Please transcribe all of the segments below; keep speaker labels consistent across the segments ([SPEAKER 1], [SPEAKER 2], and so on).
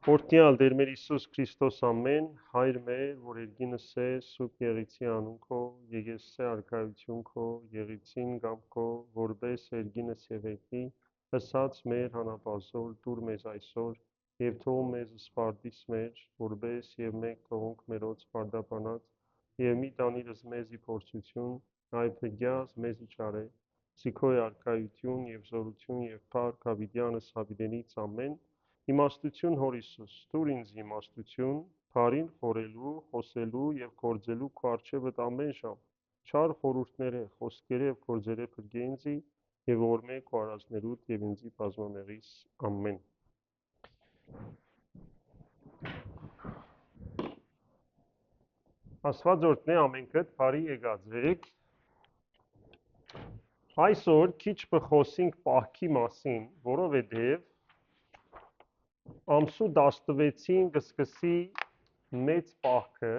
[SPEAKER 1] Օրհնյալ Տեր մեր Հիսուս Քրիստոս ամեն, Հայր մեր, որ երկինս է, Սուրբ Եղեցի անուն քո, եկեղեցի արքայություն քո, եղեցին գամ քո, որպես երկինս եղեցի, հսած մեր հանապազոր, դուր մեզ այսօր, եւ թող մեզ սպարտիս մեր, որպես եւ մենք թողոնք մերոց սպարտաբանած, եւ մի տանիրս մեզի փորձություն, այլ փգյաս մեզի չարե, Սիքոյ արքայություն եւ զորություն եւ փառք հավիտյանս հավիտենից ամեն Իմաստություն Հոր Հիսուս, տուր ինձ իմաստություն, բարին խորելու, խոսելու եւ գործելու քո առջևդ ամեն ժամ, չար խորհուրդները, խոսքերը եւ գործերը փրկե ինձի եւ օրմե քո արածներուդ եւ ինձի բազմամեղիս ամեն։ Աստված օրհնե ամենքդ բարի եկած եք։ Այսօր քիչ բխոսենք պահքի մասին, որովհետեւ Ամսու 16-ին կսկսի մեծ պահքը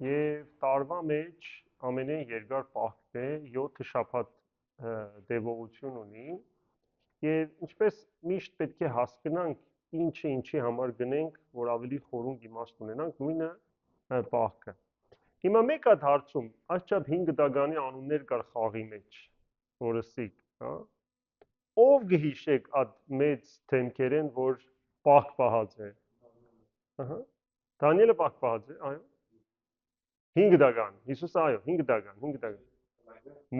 [SPEAKER 1] եւ տարվա մեջ ամենեն երկար պահքն է 7 շաբաթ տևողություն ունի եւ ինչպես միշտ պետք է հասկանանք ինչի համար գնենք որ ավելի խորուն իմաստ ունենանք նույնը պահքը հիմա մեկ հատ հարցում այսչափ 5 դագանի անուններ կար խաղի մեջ որսիկ հա ով գհիշեք այդ մեծ թեմքերեն որ պահք պահած է ահա Դանիելը պահք պահած է այո 5 դագան Հիսուս այո 5 դագան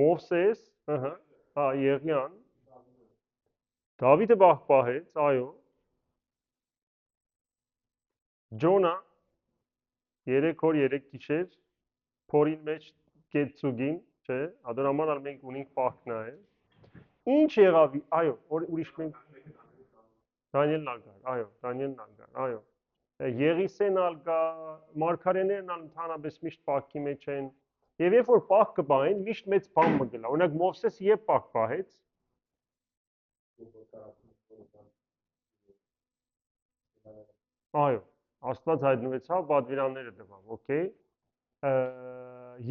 [SPEAKER 1] Մովսես ահա Եղիան Դավիթը պահք պահեց այո Ջոնա 3 օր 3 գիշեր փորին մեջ կեցուգին չէ adorամանալ մենք ունենք պահքն է Ինչ եղավ այո ուրիշ մենք Դանիելն ալգար այո Դանիելն ալգար այո Եղիսեն ալգա մարգարեներն ընդհանրապես միշտ պահքի մեջ են եւ երբ որ պահք կպահեն միշտ մեծ բան մգլա օրինակ Մովսեսը երբ պահք պահեց այո Աստված հայտնվեցավ պատվիրանները տվավ օքեյ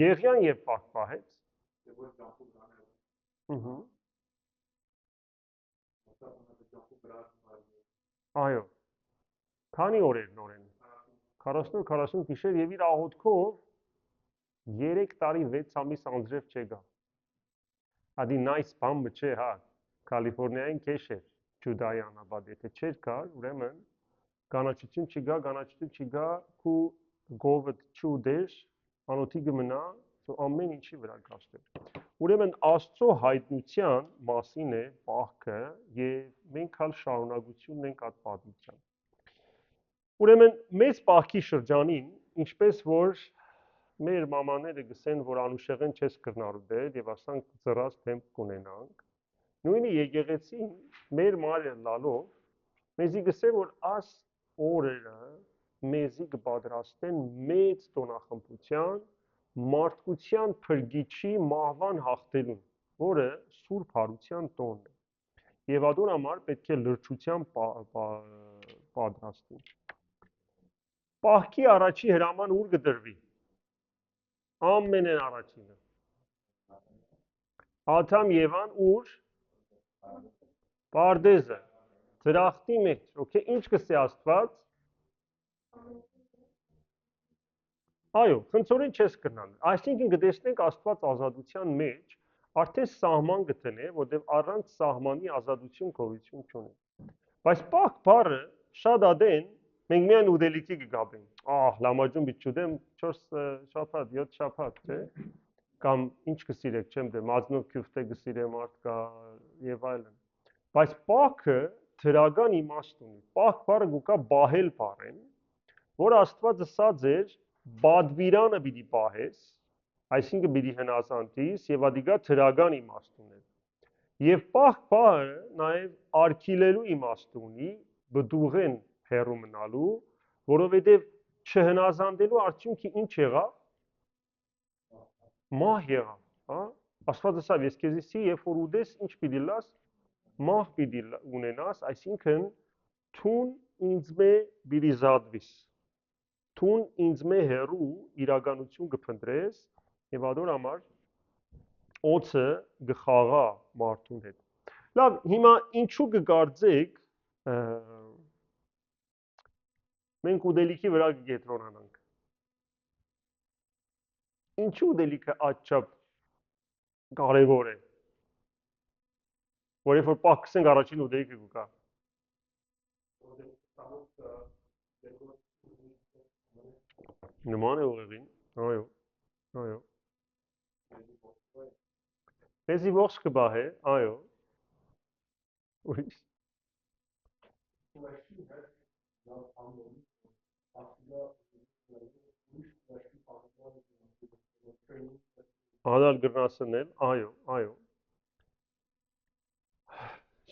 [SPEAKER 1] Եղիան երբ պահք պահեց Այո Քանի օրեր նորեն 40 գիշեր եւ իր աղոթքով 3 տարի 6 ամիս անձրև չեկա Ադի nice բան չէ հա Կալիֆոռնիային քեշ էր Ջուդայի անաբադ եթե չէր կար ուրեմն կանաչություն չգա քու գովդ չուդեր անոթի գմնա ամեն ինչի վրա կաստեր ուրեմն Աստծո հայտնության մասին է պահքը եւ մենք հալ շարունակությունն ենք այդ պատմության Ուրեմն մեծ պահքի շրջանին ինչպես որ մեր մամաները գսեն որ անուշեղեն չես կրնալու դեր եւ ասանք ծրած թեմп կունենանք նույնը եկեղեցին մեր մարը լալով մեզի գսե որ աս օրերը մեզի կպատրաստեն մեծ տոնախմբության մարդկության փրկիչի մահվան հաղթելուն, որը սուրբ հարության տոնն է։ Եվ ադոր համար պետք է լրջության պատրաստի։ Պահքի առաջի հրաման ուր կդրվի։ Ամենեն առաջինը։ Ադամ Եվան ուր Պարդեզը դրախտի մեջ, օքեյ, ինչ կսե Աստված Այո, խնդրորեն չես կրնալ։ Այսինքն կտեսնենք Աստված ազատության մեջ արդեն սահման գտնե, որտեղ առանց սահմանի ազատություն գոյություն չունի։ Բայց պահք բառը շատ ադեն մենք միայն ուդելիքի կգաբենք։ Լամաջուն բիչուդեմ 4 շաբաթ, 7 շաբաթ, չէ՞։ Կամ ինչ կսիրեք, չեմ դե մազնով քյուֆտե կսիրեմ արտկա եւ այլն։ Բայց պահքը դրական իմաստ ունի։ Պահք բառը գուկա բահել բառեն, որ Աստվածը սած էր Բադվիրանը պիտի պահես, այսինքն պիտի հնազանդիս եւ ադիգա թրական իմաստ ուներ։ Եվ պահք բառը նաեւ արգիլելու իմաստ ունի, բդուղեն հերու մնալու, որովհետեւ չհնազանդելու արդյունքը ինչ եղավ։ Մահ եղավ, հա։ Աստված ասավ, ես քեզ իսի երբ որ ուդես ինչ պիտի լաս, մահ պիտի ունենաս, այսինքն թուն ինձմե պիտի զատվիս։ Թուն ինձմե հերու իրականություն կփնտրես եւ ադոր համար օծը գխաղա մարդուն հետ։ Լավ, հիմա ինչու կգարձեք Մենք ուդելիքի վրա կգետրոնանանք։ Ինչու ուդելիքը աչափ կարևոր է։ Որ երբ որ պակսենք առաջին ուդելիքը կգա։ Նման է ուղեղին, այո, այո։ Մեզի ողջ կբահե, այո։ Ուրիշ։ Անալ գրնասնել, այո, այո։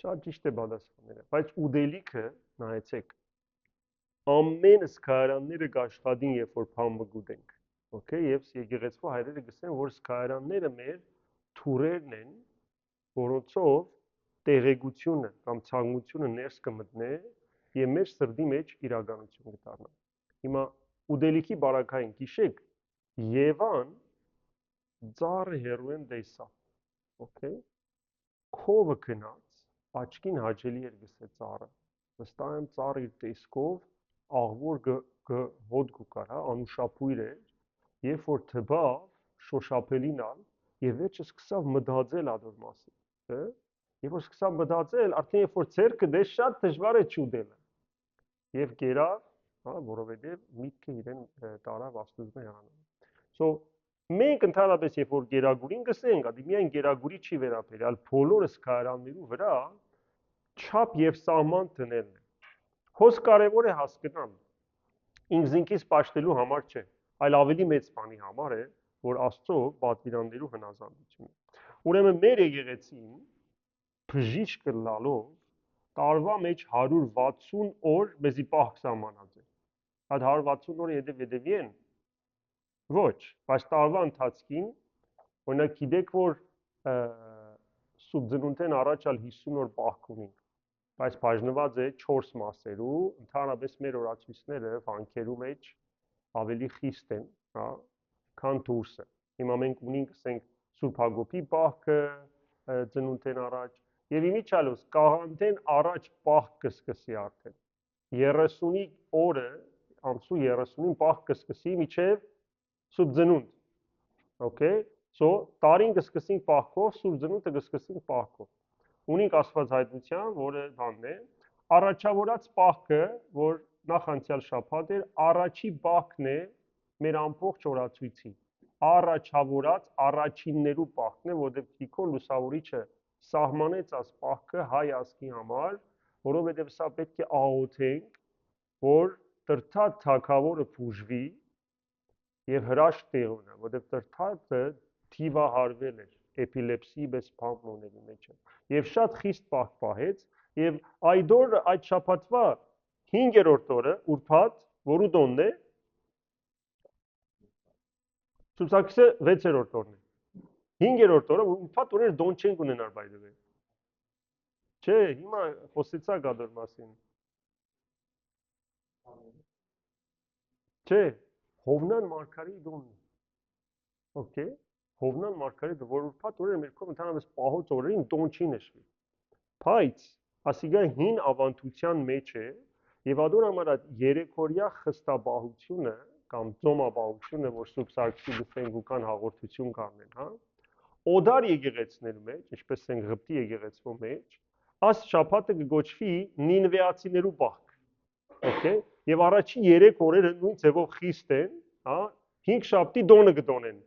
[SPEAKER 1] Շատ ճիշտ է պատասխաները, բայց ուդելիքը, նայեցեք, ամեն սկայարանները կաշխատին, երբ որ փամը գուտենք, okay, եւ եկեղեցու հայրերը գսեն, որ սկայարանները մեր թուրերն են, որոնցով տեղեկությունը կամ ցանկությունը ներս կմտնե եւ մեր սրտի մեջ իրականություն կդառնա։ Հիմա ուդելիքի բարակային գիշեք Եվան ծառը հերոեն տեսա, okay, քովը գնաց, աչքին հաճելի էր գսե ծառը, վստահ եմ ծառը իր տեսքով աղվոր հոտ գուկար, հա, անուշապույր էր, երբ որ թվավ շոշափելին ալ եւ վերջը սկսավ մտածել ադոր մասին, հա, երբ որ սկսավ մտածել, արդեն երբ որ ցերկը դե շատ դժվար է չուդելը եւ գերավ, հա, որովհետեւ միտքը իրեն տարավ Աստծո հեռանալ։ So մենք ընդհանրապես երբ որ գերագուրին գսենք, ադի միայն գերագուրի չի վերաբերյալ, բոլորը սկայարաններու վրա չափ եւ սահման դնելն է։ Հոս կարևոր է հասկանալ, ինքզինքից պաշտելու համար չէ, այլ ավելի մեծ բանի համար է, որ Աստծո պատվիրաններու հնազանդությունը։ Ուրեմն մեր եկեղեցին բժիշկ լալով տարվա մեջ 160 օր մեզի պահք սահմանած է։ Այդ 160 օրը հետևի են։ Ոչ, բայց տարվա ընթացքին, օրինակ գիտեք, որ սուբձնունտեն առաջ ալ 50 օր պահք ունենք, բայց բաժնված է 4 մասերու, ընդհանրապես մեր օրացույցները վանքերու մեջ ավելի խիստ են, հա, քան դուրսը։ Հիմա մենք ունենք, ասենք, Սուրբ Հակոբի պահքը ծնունդեն առաջ, եւ իմիջիալոս կաղանտեն առաջ պահք կսկսի արդեն։ 30-ի օրը, ամսու 30-ին պահք կսկսի միջև Սուրբ ծնունդ։ Okay, so տարին կսկսենք պահքով, Սուրբ ծնունդը կսկսենք պահքով։ Ունենք աստվածայնության, որը բանն է, առաջավորած պահքը, որ նախանցյալ շաբաթ էր, առաջի պահքն է մեր ամբողջ օրացույցի։ Առաջավորած առաջիններու պահքն է, որտեղ Տիկոն լուսավորիչը սահմանեց այս պահքը հայ ազգի համար, որովհետև սա պետք է աղոթենք, որ Տրթատ թագավորը բուժվի եւ հրաշք տեղ ունենա, որտեղ Տրթատը թիվահարվել էր էպիլեպսիի պես բան ունելի մեջը եւ շատ խիստ պահք պահեց եւ այդ օրը այդ շաբաթվա 5-րդ օրը ուրբաթ որու տոնն է Սուսակսը 6-րդ օրն է 5-րդ օրը ուրբաթ օրեր դոն չենք ունենալ բայդը չէ հիմա խոսեցա գադոր մասին չէ Հովնան Մարգարիի տոնն է okay Հովնան Մարգարիտը, որ ուրբաթ օրերը մեր կողմ ընդհանրապես պահոց օրերին տոն չի նշվի։ Բայց ասիգա հին ավանդության մեջ է եւ ադոր համար այդ երեքորյա խստաբահությունը կամ ծոմաբահությունը, որ Սուրբ Սարգսի դսենգուկան հաղորդություն կանեն, հա։ Օդար եկեղեցիների մեջ, ինչպես են Ղպտի եկեղեցու մեջ, աս շաբաթը կգոչվի նինվեացիներու պահք։ Okay։ Եվ առաջին 3 օրերը նույն ձևով խիստ են, հա, 5 շաբթի դոնը կտոնեն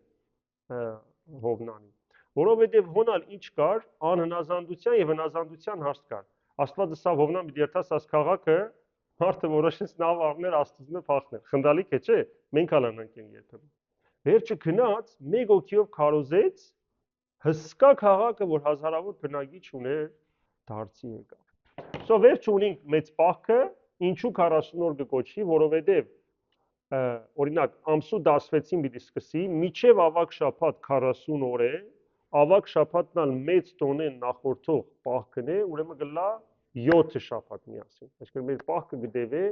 [SPEAKER 1] Հովնանի, որովհետև հոնալ ինչ կար, անհնազանդության եւ հնազանդության հարց կար։ Աստվածը սա Հովնան պիտի երթաս աս քաղաքը, մարդը որոշեց նավ առնել Աստծունը փախնել։ Խնդալիք է, չէ՞, մենք ալանանք են երբեմն։ Վերջը գնաց, մեկ օքիով քարոզեց հսկա քաղաքը, որ հազարավոր բնակիչ ուներ, դարձի եկավ։ Սո վերջ ունենք մեծ պահքը, ինչու 40 օր կկոչվի, որովհետև օրինակ ամսու 16-ին պիտի սկսի, միջև ավակ շաբաթ 40 օր է, ավակ շաբաթն ալ մեծ տոնեն նախորդող պահքն է, ուրեմն գլա 7 շաբաթ միասին։ Այսինքն մեր պահքը գտեվե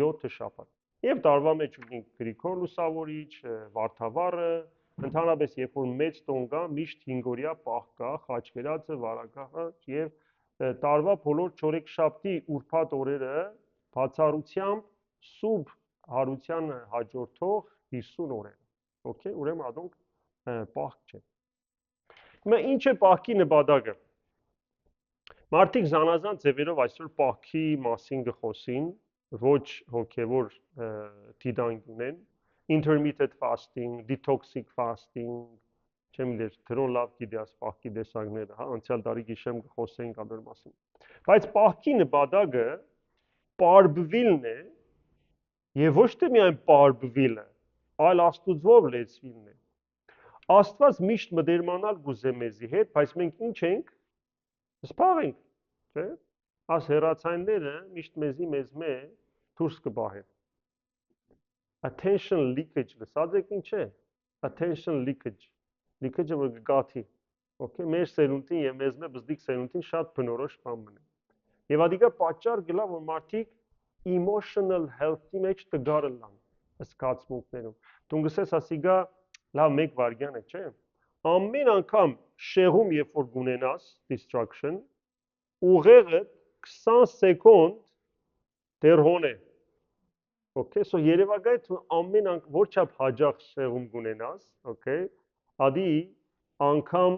[SPEAKER 1] 7 շաբաթ։ Եվ տարվա մեջ ունենք Գրիգոր Լուսավորիչ, Վարդավառը, ընդհանրապես երբ որ մեծ տոն կա, միշտ 5-օրյա պահք կա, խաչվերածը, վարակախը եւ տարվա բոլոր 4-շաբթի ուրբաթ օրերը բացառությամբ սուրբ հարության հաջորդող 50 օրերը։ Okay, ուրեմն ադոնք պահք չէ։ Հիմա ինչ է պահքի նպատակը։ Մարդիկ զանազան ձևերով այսօր պահքի մասին կխոսին, ոչ հոգևոր դիտանք ունեն, intermittent fasting, detoxic fasting, չեմ դեր դրոն լավ գիտես պահքի տեսակները, հա, անցյալ տարի գիշեմ կխոսեինք ադոր մասին։ Բայց պահքի նպատակը պարբվիլն է եւ ոչ թե միայն պարբվիլը, այլ աստուծով լեցվիլն է։ Աստված միշտ մտերմանալ գուզե մեզի հետ, բայց մենք ինչ ենք։ Սպաղենք, չէ՞։ Աս հերացայինները միշտ մեզ դուրս կբահեն։ Attention leakage, լսած եք ինչ է։ Attention leakage։ Leakage-ը որ գաթի։ Okay, մեր սերունդին եւ մեզ բզդիկ սերունդին շատ բնորոշ բան մնա։ Եվ ադիգա պատճառ գլա որ մարդիկ emotional health-ի մեջ տգարը լան, զգացմունքներում։ Դու գսես ասիգա լավ մեկ վարյան է, չէ՞։ Ամեն անգամ շեղում երբ որ գունենաս distraction, ուղեղը 20 սեկունդ դեռ հոն է։ Okay, so երևակայ თუ ամեն անգամ որ չափ հաջող շեղում գունենաս, okay, ադի անգամ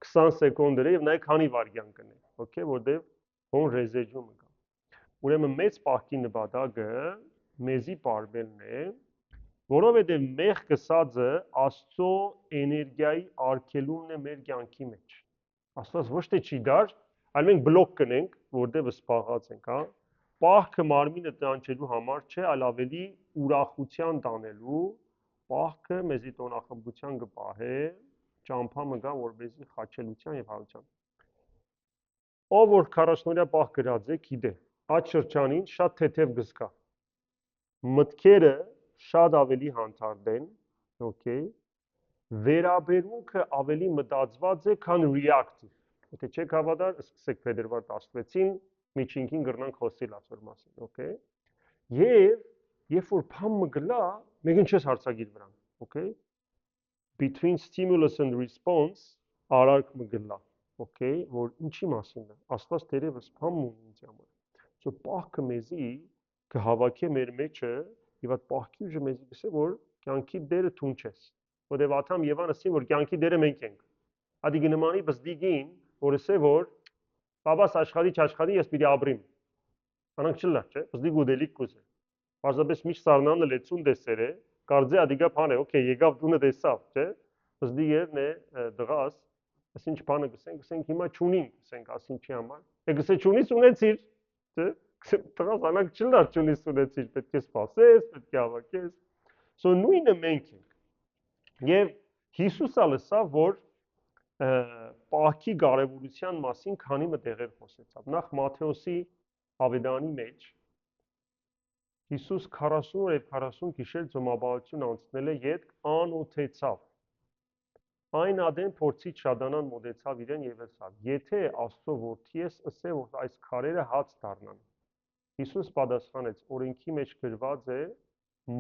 [SPEAKER 1] 20 սեկունդեր է եւ նաեւ քանի վարյան կնե, okay, որտեւ հոն ռեզեջումը կա։ Ուրեմն մեծ պահքի նպատակը մեզի բարբելն է, որովհետև մեղ կսածը Աստծո էներգիայի արգելումն է մեր կյանքի մեջ։ Աստված ոչ թե չի դար, այլ մենք բլոկ կնենք, որտեղ սպաղած ենք, հա։ Պահքը մարմինը տանջելու համար չէ, այլ ավելի ուրախության տանելու, պահքը մեզի տոնախմբության կպահե, ճամփամը գա որպեսզի խաչելության եւ հարության։ Ով որ 40-օրյա պահ գրած է, գիտե, այդ շրջանին շատ թեթև գզկա։ Մտքերը շատ ավելի հանդարտ են, okay, վերաբերմունքը ավելի մտածված է, քան reactive։ Եթե չեք հավատար, սկսեք փետրվար 16-ին միջինքին գրնանք խոսել այսօր մասին, okay։ Եվ երբ որ փամը գլա, մենք ինչ ես հարցագիր վրան, okay։ Between stimulus and response արարք մգլա, okay, որ ինչի մասին է։ Աստված դերևս փամ ունի ինձ համար։ So պահքը մեզի կհավաքե մեր մեջը եւ այդ պահքի ուժը մեզի գսե որ կյանքի դերը թուն չես։ Որտեւ Աթամ Եվան ասին որ կյանքի դերը մենք ենք։ Ադի գնմանի բզդիգին, որ ասե որ բաբաս աշխատի չաշխատի ես պիտի ապրիմ։ Անանք չլա, չէ՞։ Բզդիգ ուդելիք կուզե։ Պարզապես միշտ սառնանը լեցուն դեսեր է, կարծե ադիգա բան է, օքեյ, եկավ դունը տեսավ, չէ՞։ Բզդիգերն է դղաս, ասինչ բանը գսենք հիմա ճունին, գսենք ասինչի համար։ Է գսե ճունից ունեցիր, չէ՞։ Տղաս անանք չլար ճունից ունեցիր, պետք է սպասես, պետք է հավաքես։ So նույնը մենք ենք։ Եվ Հիսուսը լսավ, որ պահքի կարևորության մասին քանի մը տեղեր խոսեցավ։ Նախ Մատթեոսի ավետարանի մեջ Հիսուս 40 օր եւ 40 գիշեր ծոմաբանություն անցնել է, յետ անօթեցավ։ Այն ադեն փորձից շատանան մոտեցավ իրեն եւ ասավ. Եթե Աստծո որդի ես, ասե որ այս քարերը հաց դառնան։ Հիսուս պատասխանեց. օրենքի մեջ գրված է.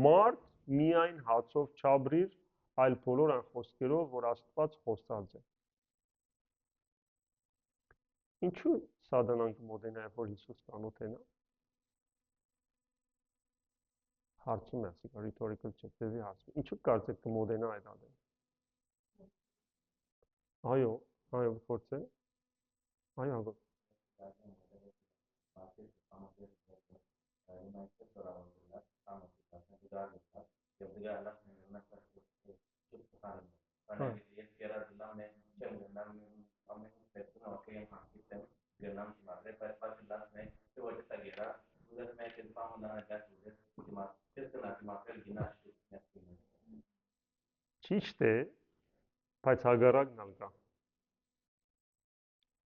[SPEAKER 1] մարդ միայն հացով չաբրիր, այլ բոլոր այն խոսքերով, որ Աստված խոսած է։ Ինչու սատանան կմոտենա, որ Հիսուս կանոթենա։ Հարցում է, ասիկա rhetorical չէ, դեզի հարցում։ Ինչու կարծեք կմոտենա այդ ադեն։ Այո, փորձ է։ Այո, հագո։ Ճիշտ է, բայց հագարակն ալ կա։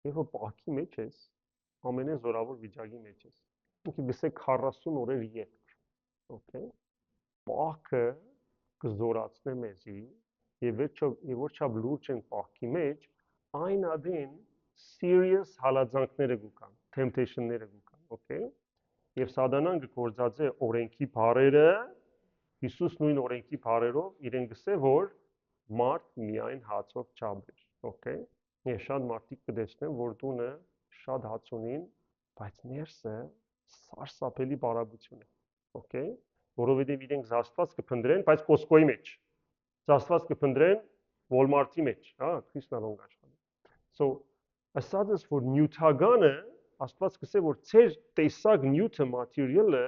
[SPEAKER 1] Երբ որ պահքի մեջ ես, ամենեն զորավոր վիճակի մեջ ես։ Ինքը գսեք 40 օրեր ետք, okay։ Պահքը կզորացնե մեզի եւ որ չափ լուրջ են պահքի մեջ, այն ադեն serious հալածանքները կան, temptation-ները կան, okay։ Եվ սատանան գործածե օրենքի բառերը, Հիսուս նույն օրենքի բառերով իրեն գսե որ մարդ միայն հացով չաբրիր, okay։ Ես շատ մարդիկ կտեսնեմ, որ տունը շատ հաց ունին, բայց ներսը սարսափելի բարագություն է։ Okay, որովհետև իրենք զաստված կփնտրեն, բայց Costco-ի մեջ, զաստված կփնտրեն Walmart-ի մեջ, հա, քրիստոնեական աշխատի։ So, ասած ես, որ նյութականը, Աստված կսե, որ ծեր տեսակ նյութը, material-ը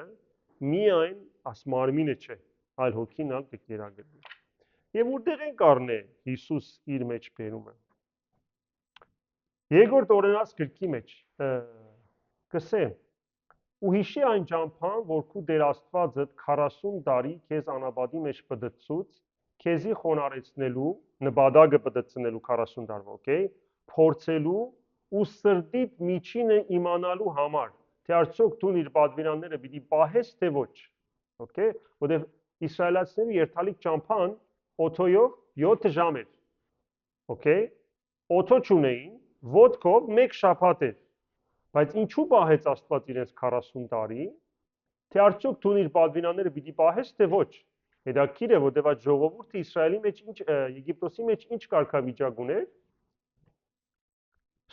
[SPEAKER 1] միայն աս մարմինը չէ, այլ հոգին ալ կերակրվի։ Եվ որտեղ են կառնե Հիսուս իր մեջ բերում է։ Երկրորդ օրենաց գրքի մեջ կսե ու հիշի այն ճամփան, որ քու Տեր Աստվածդ 40 տարի քեզ անապատի մեջ պտտցուց, քեզի խոնարեցնելու, նպատակը պտտցնելու 40 տարվա, օքեյ, փորձելու ու սրտիդ միջինը իմանալու համար, թե արդյոք դու իր պատվիրանները պիտի պահես թե ոչ, օքեյ, որտեղ իսրայելացիների երթալիք ճամփան օթոյով 7 ժամ էր, օքեյ, օթո չունեին, ոտքով 1 շաբաթ էր, բայց ինչու պահեց Աստված իրենց 40 տարի, թե արդյոք դու իր պատվիրանները պիտի պահես թե ոչ, հետաքրքիր է, որտեղ այդ ժողովուրդը Իսրայելի մեջ ինչ Եգիպտոսի մեջ ինչ կարգավիճակ ուներ,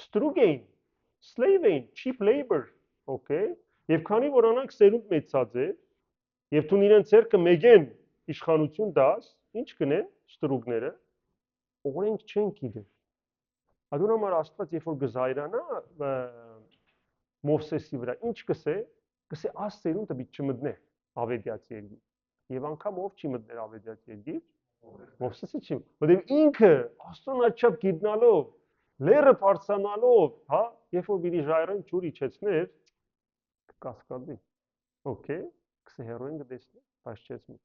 [SPEAKER 1] ստրուկ էին, slave էին, cheap labor, okay, եւ քանի որ անանք սերունդ մեծած է, եւ դու իրենց ձեռքը մեգեն իշխանություն դաս, ինչ կնեն ստրուկները, օրենք չեն գիտեր։ Adun համար Աստված երբ որ գզայրանա Մովսեսի վրա, ինչ կսե, կսե աս սերունդը պիտի չմտնե ավետյաց երկիր։ Եվ անգամ ով չի մտներ ավետյաց երկիր, Մովսեսը չի, որտեղ ինքը Աստծուն աչափ գիտնալով, լերը բարձրանալով, հա, երբ որ պիտի ժայռեն ջուր իջեցներ, կասկադի։ Okay, կսե հերոին կտեսնի, բայց չես մտնի։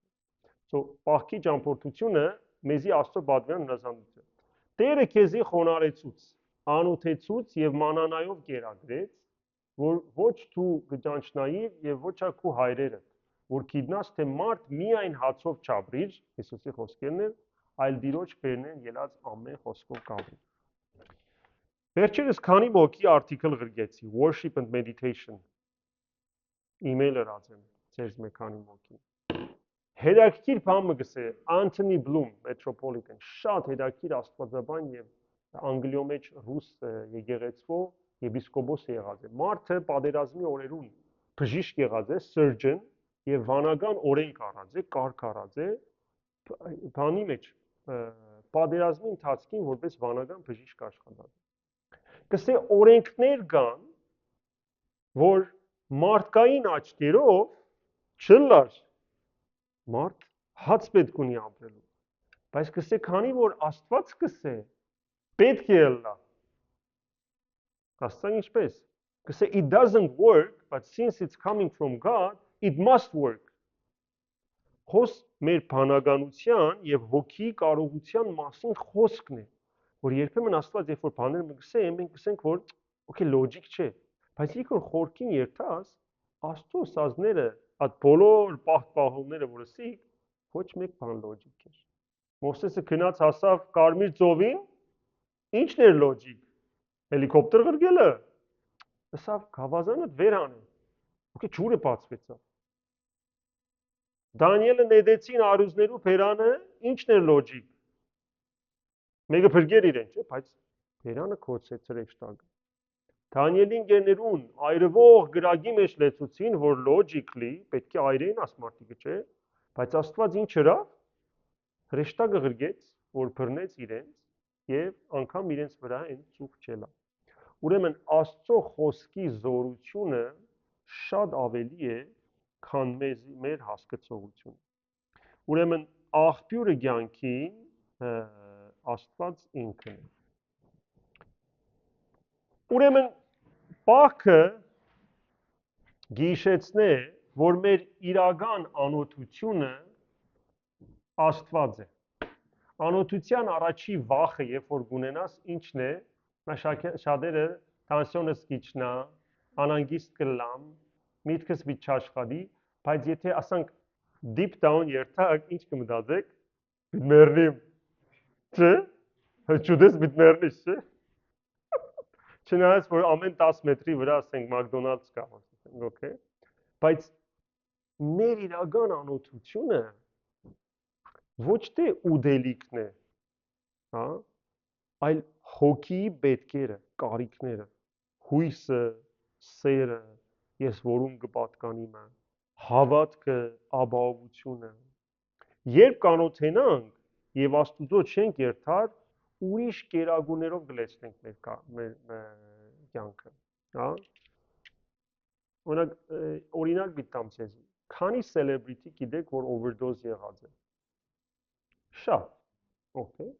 [SPEAKER 1] So, պահքի ճամփորդությունը մեզի Աստծո պատվիան հնազանդություն։ Տերը քեզի խոնարեցուց, անոթեցուց եւ մանանայով կերակրեց, որ ոչ դու կճանչնայիր եւ ոչ ակու հայրերը, որ գիտնաս թե մարդ միայն հացով չապրիր, Հիսուսի խոսքերն են, այլ Տիրոջ բերնեն ելած ամեն խոսքով կապրի։ Վերջերս քանի մոկի article գրգեցի, worship and meditation, email-ը ռացեմ, ձեզ մեկ քանի մոկի։ Հետաքրքիր բան գսե, Anthony Bloom, Metropolitan, շատ հետաքրքիր աստվածաբան եւ անգլիո մեջ ռուս եկեղեցվո եպիսկոպոս եղած է։ Մարդը պատերազմի օրերուն բժիշկ եղած է, surgeon եւ վանական օրենք առած է, կարգ առած է, բանի մեջ պատերազմի ընթացքին որպես վանական բժիշկ աշխատած է։ Գսե օրենքներ կան, որ մարդկային աչքերով չլար մարդ հաց պետք ունի ապրելու, բայց կսե քանի որ Աստված կսե, պետք է լա։ Աստծան ինչպես, կսե it doesn't work, but since it's coming from God, it must work։ Խոս մեր բանականության եւ հոգի կարողության մասին խոսքն է, որ երբեմն Աստված երբ որ բաներ մգսե, մենք կսենք որ okay logic չէ, բայց երբ որ խորքին երթաս, Աստծո սազները, այդ բոլոր պահողները, որ ասի, ոչ մեկ բան լոջիկ էր։ Մովսեսը գնաց հասավ Կարմիր ծովին, ինչն էր լոջիկ։ Հելիկոպտեր գրգելը։ Ասավ գավազանը վեր անեն։ Okay, ջուրը բացվեցավ։ Դանիելը նետեցին արուզներու բերանը, ինչն էր լոջիկ։ Մեկը փրկեր իրեն, չէ՞, բայց բերանը կոչեց ռեշտակը։ Դանիելին գերներուն այրվող գրագի մեջ լեցուցին, որ logically պետք է այրեին ասմարտիկը, չէ՞, բայց Աստված ինչ հրավ, հրեշտակը գրգեց, որ բռնեց իրենց եւ անգամ իրենց վրա այն ծուխ չելա։ Ուրեմն Աստծո խոսքի զորությունը շատ ավելի է, քան մեր հասկացողությունը։ Ուրեմն աղբյուրը կյանքին Աստված ինքն է։ Ուրեմն պահքը գիշեցնե, որ մեր իրական անօթությունը Աստված է։ Անօթության առաջի վախը, երբ որ գունենաս, ինչն է, շատերը տանսիոնս գիչնա, անանգիստ կլամ, միտքս մի չաշխատի, բայց եթե ասանք deep down երթակ, ինչ կմտածեք, մեռնիմ, չէ՞, ճուդես մեռնիս, չէ՞։ Չնայած որ ամեն 10 մետրի վրա ասենք McDonald's կա, ասենք, okay։ Բայց մեր իրական անօթությունը ոչ թե ուդելիքն է, հա, այլ հոգիի պետքերը, կարիքները, հույսը, սերը, ես որում կպատկանիմ, հավատքը, ապահովությունը։ Երբ կանոթենանք եւ Աստուծո չենք երթար, ուրիշ կերագուներով գլեցնենք մեր կյանքը, հա։ Օրինակ բիտամ ցեզի։ Քանի celebrity գիտեք, որ overdose եղած է։ Շատ, օքեյ։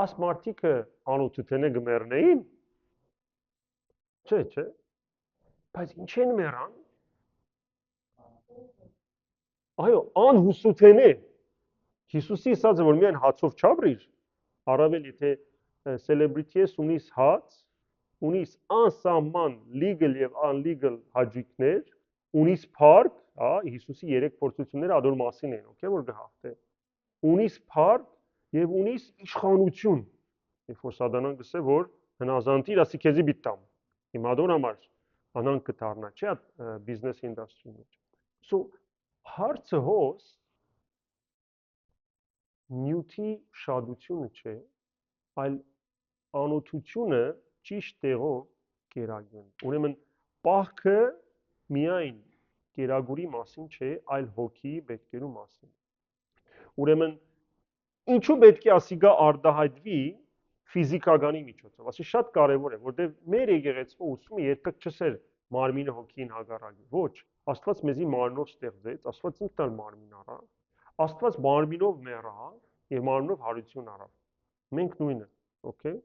[SPEAKER 1] Աս մարդիկը անոթութենե գմերնեին։ Չէ։ Բայց ինչ են մեռան։ Այո, անհուսութենե։ Հիսուսի ասած է, որ միայն հացով չաբրիր, առավել եթե celebrity ես ունիս հաց, ունիս անսահման legal եւ unlegal հաճույքներ, ունիս փառք, հա, Հիսուսի 3 փորձությունները ադոր մասին են, օքեյ, որ գհավտե։ Ունիս փառք եւ ունիս իշխանություն։ Երբ որ սատանան գսե, որ հնազանդիր, ասի քեզի բիտամ։ Հիմա ադոր համար անանք կդառնա, չէ՞, բիզնես ինդուստրիի մեջ։ So հարցը հոս նյութի շատությունը չէ, այլ անօթությունը ճիշտ տեղով կերագեն։ Ուրեմն պահքը միայն կերագուրի մասին չէ, այլ հոգի պետքերու մասին։ Ուրեմն ինչու պետք է ասիգա արտահայտվի ֆիզիկականի միջոցով։ Ասի շատ կարևոր է, որտեղ մեր եկեղեցու ուսումը երբեք չսեր մարմինը հոգին հագարակի։ Ոչ, Աստված մեզի մարմնով ստեղծեց, Աստված ինքն էլ մարմին առավ, Աստված մարմինով մեռավ եւ մարմնով հարություն առավ։ Մենք նույնը, օքեյ։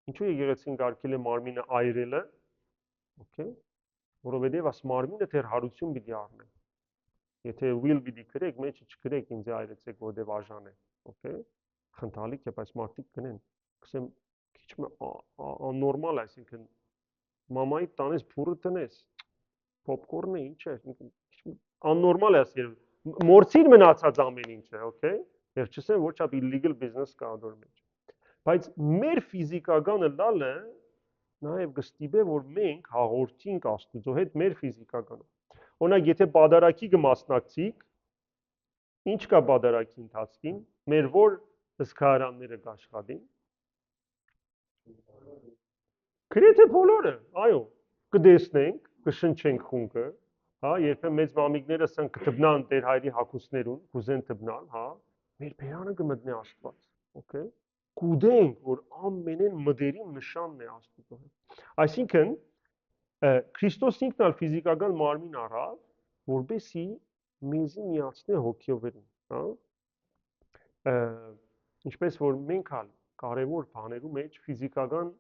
[SPEAKER 1] Ինչու եկեղեցին կարգել է մարմինը այրելը, օքեյ, որովհետեւ աս մարմինը թեր հարություն պիտի առնի։ Եթե will պիտի գրեք, մեջը չգրեք ինձ այրեցեք, որտեւ աժան է, օքեյ։ Խնդալիք է, բայց մարդիկ գնեն, ասեմ, քիչ աննորմալ է, այսինքն մամայի տանես փուրը տնես, պոպկորնը ինչ է, աննորմալ է ասել, մորցիր մնացած ամեն ինչը, օքեյ։ Եվ չսեմ ոչ ապ illegal business կա ադոր մեջ։ Բայց մեր ֆիզիկականը լալը նաև կստիպե, որ մենք հաղորդինք Աստուծո հետ մեր ֆիզիկականը։ Օրինակ, եթե պատարագի կմասնակցիկ, ինչ կա պատարագի ընթացքին, մեր որ հսկարանները կաշխատին։ Գրեթե բոլորը, այո, կտեսնենք, կշնչենք խունկը, հա, երբեմն մեծ մամիկները ասեն կթբնան Տեր հայրի հագուստներուն, կուզեն թբնալ, հա, մեր բերանը կմտնի Աստված, օքեյ։ Կուդենք, որ ամենեն մդերի նշանն է Աստուծո հետ։ Այսինքն Քրիստոս ինքն էլ ֆիզիկական մարմին առավ, որբեսի մեզի միացնի հոգիովերին, հա։ Ինչպես որ մենք ալ կարևոր բաներու մեջ ֆիզիկական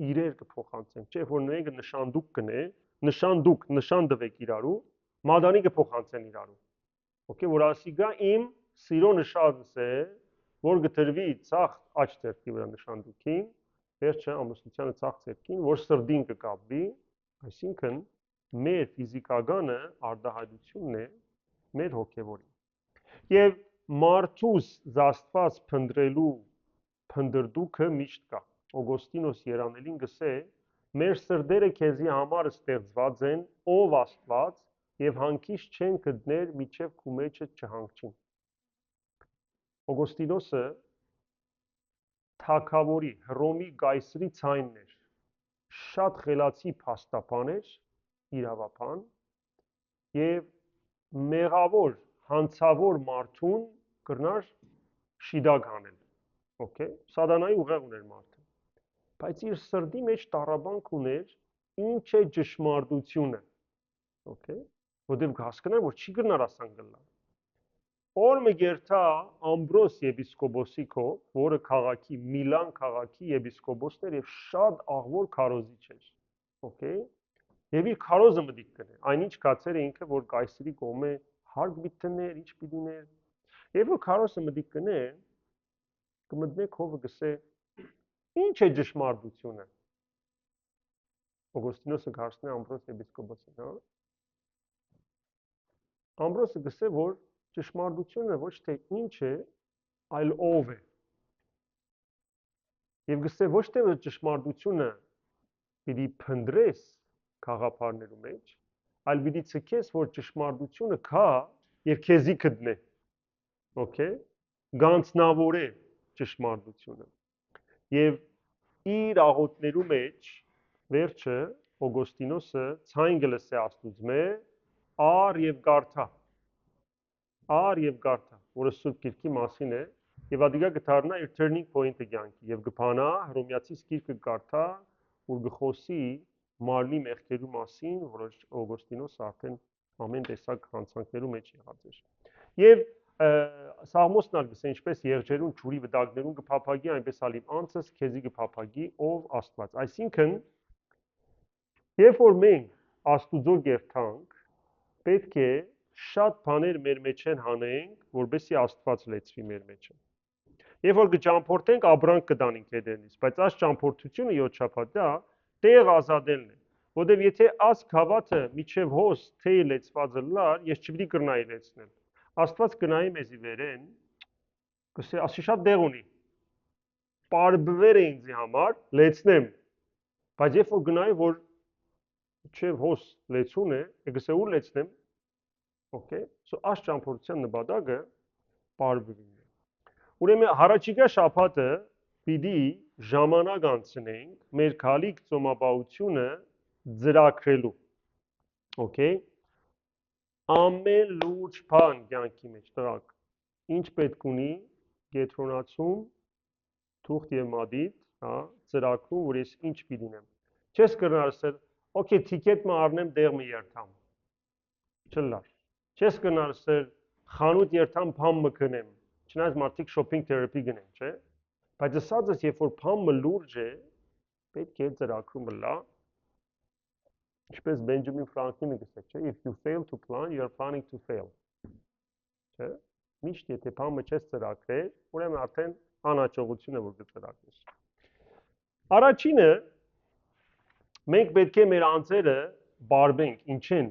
[SPEAKER 1] իրեր կփոխանցենք, չէ՞ որ նենք նշանդուկ կնե, նշան տվեք իրարու, մադանի կփոխանցեն իրարու։ Okay, որ ասիգա իմ սիրո նշանս է, որ գտրվի ցախ աչ ծերքի վրա նշանդուքին, վերջը ամուսնությանը ցախ ծերքին, որ սրդին կկապվի, այսինքն մեր ֆիզիկականը արտահայտությունն է մեր հոգևորին։ Եվ մարդուս զաստված փնդրելու փնդրդուքը միշտ կա։ Օգոստինոս Երանելին գսե. մեր սրդերը քեզի համար ստեղծված են, ով Աստված, եւ հանգիստ չեն գտներ միջև քու մեջը չհանգչին։ Օգոստինոսը թագավորի Հռոմի գայսրի ցայնն էր, շատ խելացի փաստաբան էր, իրավաբան, եւ մեղավոր հանցավոր մարդուն կրնար շիդակ անել, օքեյ, սատանայի ուղեղ ուներ մարդը, բայց իր սրդի մեջ տառաբանք ուներ ինչ է ճշմարտությունը, օքեյ, որտեղ հասկանար, որ չի գնար ասան գլա։ Օրը գերտա Ամբրոս եպիսկոպոսի կո, որը քաղաքի Միլան քաղաքի եպիսկոպոսն էր եւ շատ աղվոր քարոզիչ էր, օքեյ, եւ իր քարոզը մտիկ կներ, այնինչ կացեր է ինքը, որ կայսրի կողմը հարկ բիթներ, ինչ պիտիներ, եւ որ քարոզը մտիկ կներ, կմտնեք հովը գսե, ինչ է ճշմարտությունը։ Օգոստինոսը հարցնի Ամբրոս եպիսկոպոսին, հա։ Ամբրոսը գսե, որ ճշմարտությունը ոչ թե ինչ է, այլ ով է։ Եվ գսե ոչ թե որ ճշմարտությունը պիտի փնդրես խաղապարներու մեջ, այլ պիտի ցկես, որ ճշմարտությունը կա եւ քեզի գտնե։ Okay, գանձնավոր է ճշմարտությունը։ Եվ իր աղոթներու մեջ վերջը Օգոստինոսը ցայն գլսե Աստուծմե, Ար եւ գարթա։ Ար եւ գարթա, որը Սուրբ Գիրքի մասին է, եւ ադիգա կդառնա իր turning point-ը կյանքի եւ կփանա Հռոմեացիս գիրքը գարթա, որ գխոսի մարմնի մեղքերու մասին, որը Օգոստինոսը արդեն ամեն տեսակ հանցանքներու մեջ եղած էր։ Եվ Սաղմոսն ալ գսե ինչպես եղջերուն ջուրի վտակներուն կփափագի, այնպես ալիմ անցս քեզի կփափագի ով Աստված։ Այսինքն, երբ որ մենք Աստուծո գերթանք, պետք է շատ բաներ մեր մեջ են հանենք, որբեսի Աստված լեցվի մեր մեջ։ Երբ որ կճամփորդենք, ապրանք կդանենք հետերնից, բայց այս ճամփորդությունը 7 շաբաթ դա տեղ ազատելն է, որտեվ եթե աս խավաթը միջև հոս թեյ լեցվածը լար, ես չպիտի կրնայի լեցնել։ Աստված կնայի մեզի վերեն, կսե ասի շատ դեղ ունի, պարբվեր է ինձի համար, լեցնեմ, բայց երբ որ գնայի, որ չև հոս լեցուն է, կսե ուր լեցնեմ, okay, so այս ճամփորդության նպատակը պարբվին է։ Ուրեմն հարաճիգա շաբաթը պիտի ժամանակ անցնենք մեր քալիք ծոմապահությունը ծրագրելու, okay, ամեն լուրջ բան կյանքի մեջ տղաք, ինչ պետք ունի գետրոնացում, թուղթ եւ մադիդ, հա, ծրագրում, որ ես ինչ պիտինեմ։ Չես կրնար ասել, okay, տիկետ մը առնեմ դեղ մի երթամ։ Չլար։ Չես կրնար ասել, խանութ երթամ փամ մը գնեմ։ Չնայած մարդիկ shopping therapy գնեն, չէ՞։ Բայց ասած ես, երբ որ փամը լուրջ է, պետք է ծրագրումը լա։ Ինչպես Բենջամին Ֆրանկլինը գսեց, չէ՞, if you fail to plan, you are planning to fail։ Չէ՞։ Միշտ եթե փամը չես ծրագրել, ուրեմն արդեն անհաջողություն է որ կծրագրես։ Առաջինը մենք պետք է մեր անձերը բարբենք, ինչեն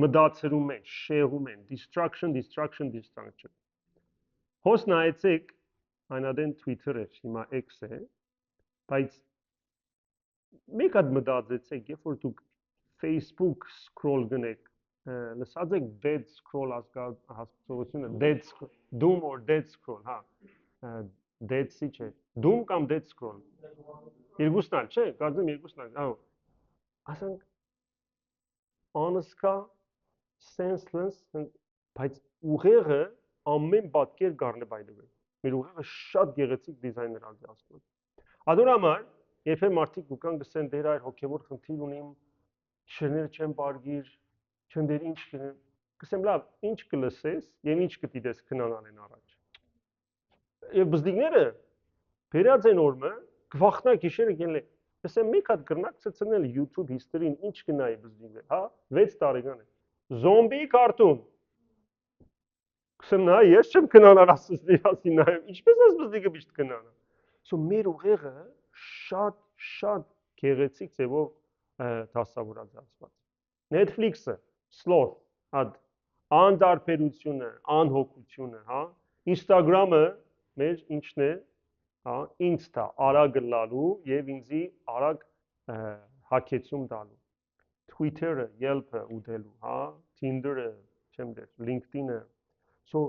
[SPEAKER 1] մտածելու մեջ, շեղում են, distraction։ Հոս նայեցեք, այնադեն Twitter-ը, հիմա X է, բայց մեկ հատ մտածեցեք, երբ որ դուք Facebook scroll գնեք, լսած եք dead scroll հասկացությունը, dead scroll, doom or dead scroll, հա, dead-ի չէ, doom կամ dead scroll, երկուսն ալ, չէ, կարծեմ երկուսն ալ, ահա, ասենք, անսկա, senseless, բայց ուղեղը ամեն պատկեր գարնե բայդվե, մեր ուղեղը շատ գեղեցիկ դիզայներ ալձի Ադոր համար, երբեմն մարդիկ գուկան գսեն դեր այր հոգևոր խնդիր ունիմ, շերները չեմ բարգիր, չնդեր ինչ կնեմ, գսեմ լավ, ինչ կլսես եւ ինչ կտիտես քնանալեն առաջ։ Եվ բզդիկները բերած են օրմը, գվախնա գիշերը գնլե, գսեմ մեկ հատ գրնակ ցցնել YouTube history-ին ինչ կնայի բզդիկներ, հա, 6 տարեկան է։ Զոմբի կարտուն։ Գսեմ նա ես չեմ քնանալ ասես դիասի նայեմ, ինչպես ես բզդիկը միշտ քնանա։ So մեր ուղեղը շատ գեղեցիկ ձևով դասավորած ասված։ Netflix-ը, sloth, հատ անդարբերությունը, անհոգությունը, հա, Instagram-ը մեր ինչն է, հա, ինստա, արագ լալու եւ ինձի արագ հակեցում տալու։ Twitter-ը, Yelp-ը ուտելու, հա, Tinder-ը, չեմ դեր, LinkedIn-ը։ So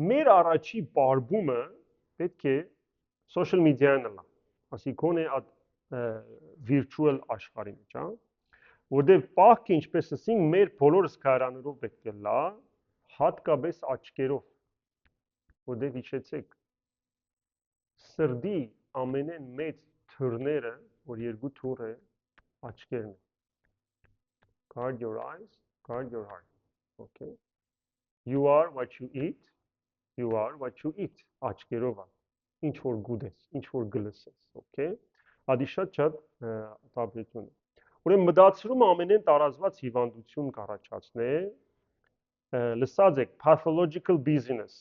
[SPEAKER 1] մեր առաջի բարբումը պետք է social media-ն լա, ասիկոն է այդ virtual աշխարհի մեջ, հա, որտեղ պահքը ինչպես ասենք մեր բոլորս քայլաններով պետք է լա, հատկապես աչքերով, որտեղ հիշեցեք, սրդի ամենեն մեծ թռները, որ երկու թուր է, աչքերն է, guard your eyes, guard your heart, okay, you are what you eat, աչքերով է, ինչ որ գուդես, ինչ որ գլսես, okay, ադի շատ տաբլետուն է, ուրեմն մտածումը ամենեն տարածված հիվանդություն կառաջացնե, լսած եք, pathological busyness,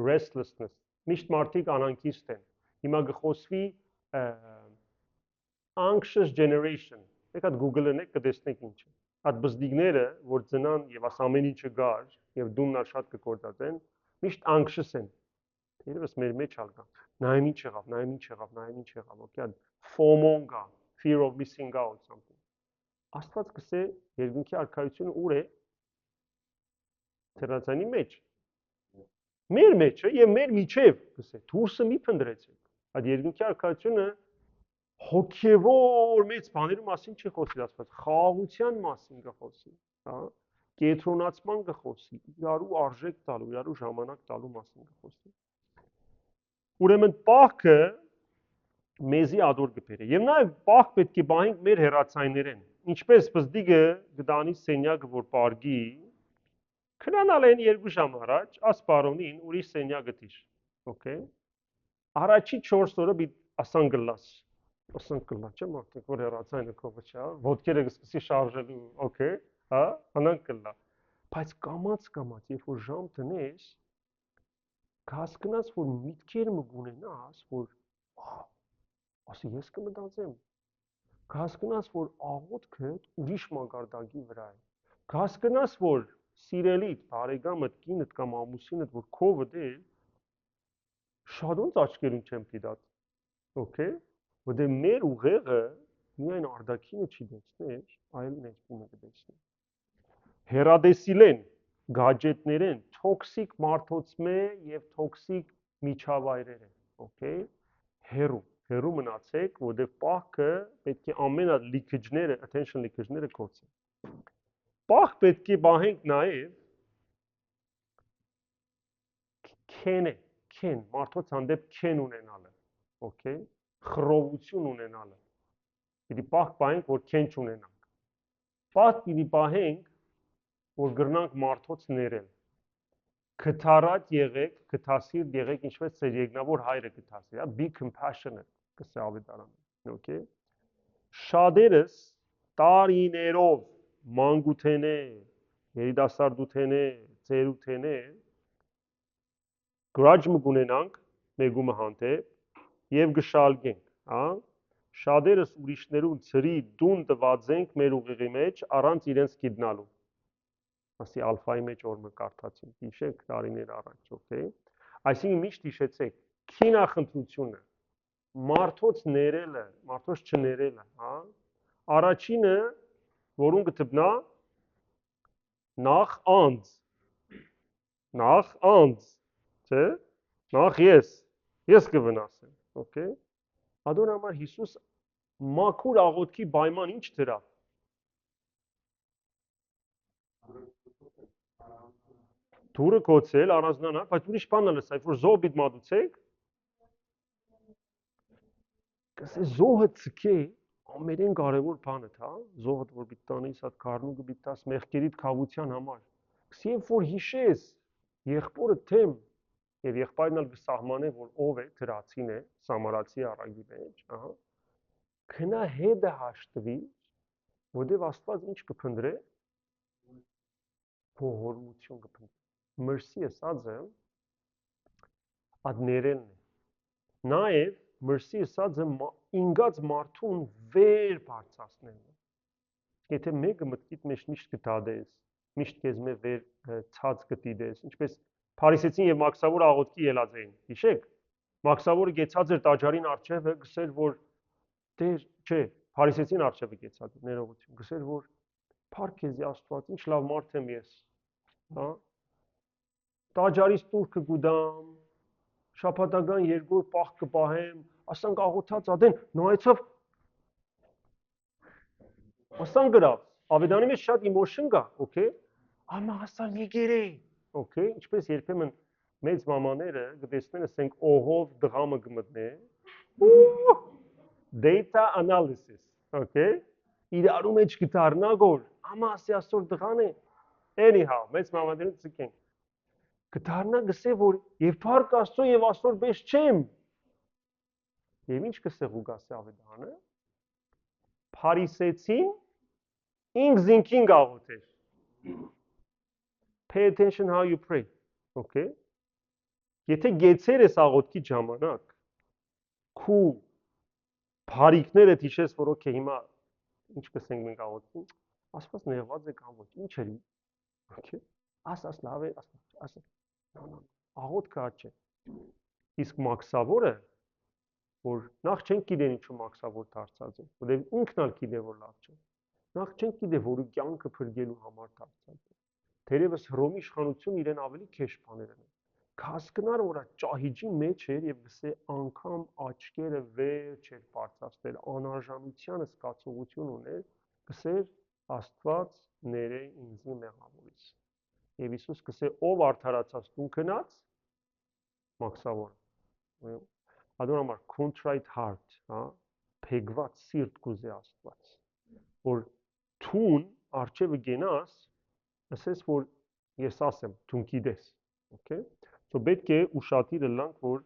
[SPEAKER 1] restlessness, միշտ մարդիկ անհանգիստ են, հիմա գխոսվի anxious generation, եք հատ Google-ն եք կտեսնեք ինչ է, հատ բզդիկները, որ ծնան եւ աս ամեն ինչը գար եւ դումնալ շատ կկործածեն, միշտ anxious են, երևս մեր մեջ ալկա, նայեմ ինչ եղավ, okay, FOMO կա, fear of missing out something, Աստված կսե երկնքի արքայությունը ուր է, թերացանի մեջ, մեր մեջը և մեր միջև, կսե, դուրսը մի պնդրեցեք, այդ երկնքի արքայությունը հոգևոր մեծ բաներու մասին չի խոսի Աստված, խաղաղության մասին կխոսի, կենտրոնացման կխոսի, իրարու արժեք տալու, իրարու ժամանակ տալու մասին կխոսի։ Ուրեմն պահքը մեզի ադոր կբերի։ Եվ նաև պահք պետք է բահենք մեր հեռացայներեն։ Ինչպես բզդիգը գտանի սենյակը որ պարգի, քնանալ են 2 ժամ առաջ, աս բարոնին ուրիշ սենյակ գտիր։ Okay։ Առաջի 4 օրը պիտի ասան գլաս։ Ասան գլա, չէ՞ մարդիկ որ հեռացայինը կողը չա, ոտքերը կսկսի շարժելու, okay, հա, անան գլա։ Բայց կամած, երբ որ ժամ տնես, կհասկնաս, որ միտքեր մը գունենաս, որ ասի ես կմտածեմ, կհասկնաս, որ աղոթքդ ուրիշ մակարդակի վրա է, կհասկնաս, որ սիրելիդ, բարեկամդ, կինդ կամ ամուսինդ, որ քո վդել, շատ ոնց աչքերուն չեմ դիտած, okay, որտեղ մեր ուղեղը միայն արդակինը չի դեսներ, այլ ներքինը կդեսնի։ Հերադեսիլեն, գաջետներեն, թոքսիկ մարդոցմե եւ թոքսիկ միջավայրեր են, okay, հերու մնացեք, որտեղ պահքը պետք է ամենա լիքիջները, attention լիքիջները կոչեն։ Պահ պետք է բահենք նաեւ քեն, մարդոց հանդեպ քեն ունենալը, okay, խռովություն ունենալը։ Պիտի պահք բահենք, որ քեն չունենանք։ Պահք պիտի բահենք, որ գրնանք մարդոց ներել։ Քթարած եղեք, քթասիրտ եղեք, ինչպես ծեր երկնավոր հայրը քթասիր, be compassionate, կսե ավետարանը, okay։ Շատերս տարիներով մանկութենե, երիտասարդութենե, ծերութենե գրաջ մը գունենանք մեգումը հանդեպ եւ գշալգենք, հա։ Շատերս ուրիշներուն ծրի դուն տված ենք մեր ուղեղի մեջ առանց իրենց գիտնալու։ Ասի ալֆայի մեջ օրը կարդացին, հիշեք տարիներ առաջ, okay։ Այսինքն միշտ հիշեցեք, քինախնդրությունը, մարդոց ներելը, մարդոց չներելը, հա։ Առաջինը, որուն կթբնա նախ անձ, չէ՞։ Նախ ես կվնասեմ, okay։ Ադոն համար Հիսուս մաքուր աղոթքի պայման ինչ դրավ։ Դուրը կոչել, առանձնանալ, բայց ուրիշ բան էլ ասա, որ զոհ պիտի մատուցեք։ Կսե զոհը ցկե ամենեն կարևոր բանը, հա, զոհը որ պիտի տանես, հատ քարնուկը պիտի տաս մեղքերիդ քավության համար։ Կսի երբ որ հիշես եղբորը թեմ եւ եղբայրն ալ կսահմանե, որ ով է, դրացին է, սամարացի առագի մեջ, ահա։ Քնա հետը հաշտվի, որտեվ Աստված ինչ կփնտրե։ Փողորմություն կփնտրե։ Mercy ասածը ադներելն է։ Նաեւ mercy ասածը ինգած մարդուն վեր բարձրացնելն է։ Եթե մեկը մտքիդ մեջ միշտ կդադես, միշտ քեզ մե վեր ցած կդիտես, ինչպես Փարիսեցին եւ Մաքսավոր աղոթքի ելած էին, հիշեք։ Մաքսավորը գեցած էր տաճարին արչեւը, գսեր որ դեր, չէ, Փարիսեցին արչեւը գեցած, ներողություն, գսեր որ փառք քեզի Աստված, ինչ լավ մարդ եմ ես, հա։ Տաճարից տուր կգուդամ, շաբաթական երկու պահ կպահեմ, ասանք աղոթած ադեն նայեցավ, ասան գրավ, ավետանի մեջ շատ emotion կա, okay, ամա ասան եկերե, okay, ինչպես երբեմն մեծ մամաները գտեսնեն ասենք օղով դղամը գմտնե, data analysis, okay, իրարու մեջ գտարնա գոր, ամա ասի ասոր դղան է, anyhow, մեծ մամաներին ցկենք, գտարնա գսե որ եւ փառք Աստծո եւ ասոր բեշ չեմ, եւ ինչ կսե ուգասի ավետարանը, Փարիսեցին ինք զինքին գաղութեր, pay attention how you pray, okay, եթե գեցեր ես աղոթքի ժամանակ, քու բարիկները հիշես, որ օքեյ հիմա ինչ կսենք մենք աղոթքին, Աստված նեղված է կամ ոչ, ինչ էլի, օքեյ, ասաս լավ է, ասաս, աղոթքը աճ է, իսկ մաքսավորը, որ նախ չենք գիտեն ինչու մաքսավոր դարձած է, որտեղ ինքն ալ գիտե որ լավ չէ, նախ չենք գիտե որ կյանքը փրկելու համար դարձած է, թերևս Հռոմի իշխանություն իրեն ավելի քեշ բաներ են, Հասկնար որ ճահիճի մեջ էր եւ գսե անգամ աչքերը վեր չէր բարձրացնել անարժանության զգացողություն ուներ գսեր Աստված ներե ինձ մեղավորից։ Եվ Հիսուս կսե ով արդարացած տուն գնաց մաքսավոր։ Adon համար contrite heart, հա, փեգված սիրտ կուզե Աստված, որ տուն արջևը գնաս, ասես որ ես ասեմ, տուն գիտես, okay։ So պետք է ուշադիր լանք, որ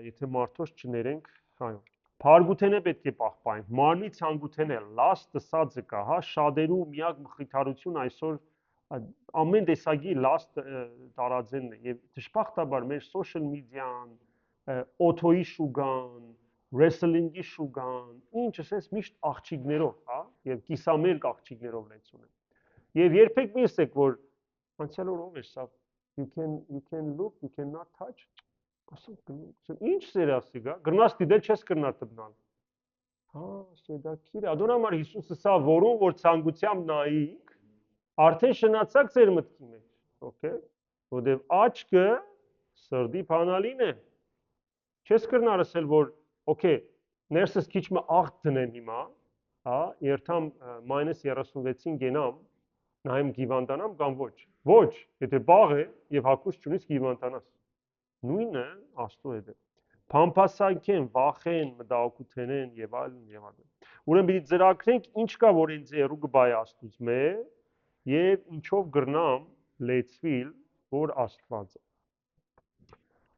[SPEAKER 1] եթե մարդոց չներենք, այո, Փարգութենը պետք է պահպանենք, մարմնի ցանկութենը, լաստը սածը կա, հա, շատերու միակ մխիթարություն այսօր ամեն տեսակի լաստ տարածելն է եւ դժբախտաբար մեր social media-ն, օթոյի շուգան, wrestling-ի շուգան, ինչ ասես միշտ աղջիկներով, հա, եւ կիսամերկ աղջիկներով լեցուն են։ Եվ երբեք մի ասեք, որ անցյալ օր ով էր սա, you can look, you cannot touch, ասում ինչ սերասի գա, գրնաս դիդել չես կրնար տնալ։ Հա, դա քիր, adon համար Հիսուսը սա որում որ ցանկությամբ նայիկ, արդեն շնացակ ձեր մտքի մեջ, okay։ Որտեւ աչքը սրդի բանալին է։ Չես կրնար ասել, որ okay, ներսս քիչ մը աղ դնեմ հիմա, հա, երթամ -36-ին գենամ, նայեմ գիվանդանամ կամ ոչ։ Ոչ, եթե բաղ է եւ հակուս չունիս գիվանդանաս։ Նույնը Աստծո հետ է։ Փամփասանքեն, վախեն, մտահոգութենեն եւ այլն եւ այլն։ Ուրեմն պիտի ծրագրենք ինչ կա, որ ինձ երու կբայ Աստուծո մե եւ ինչով գրնամ լեցվիլ, որ Աստված է։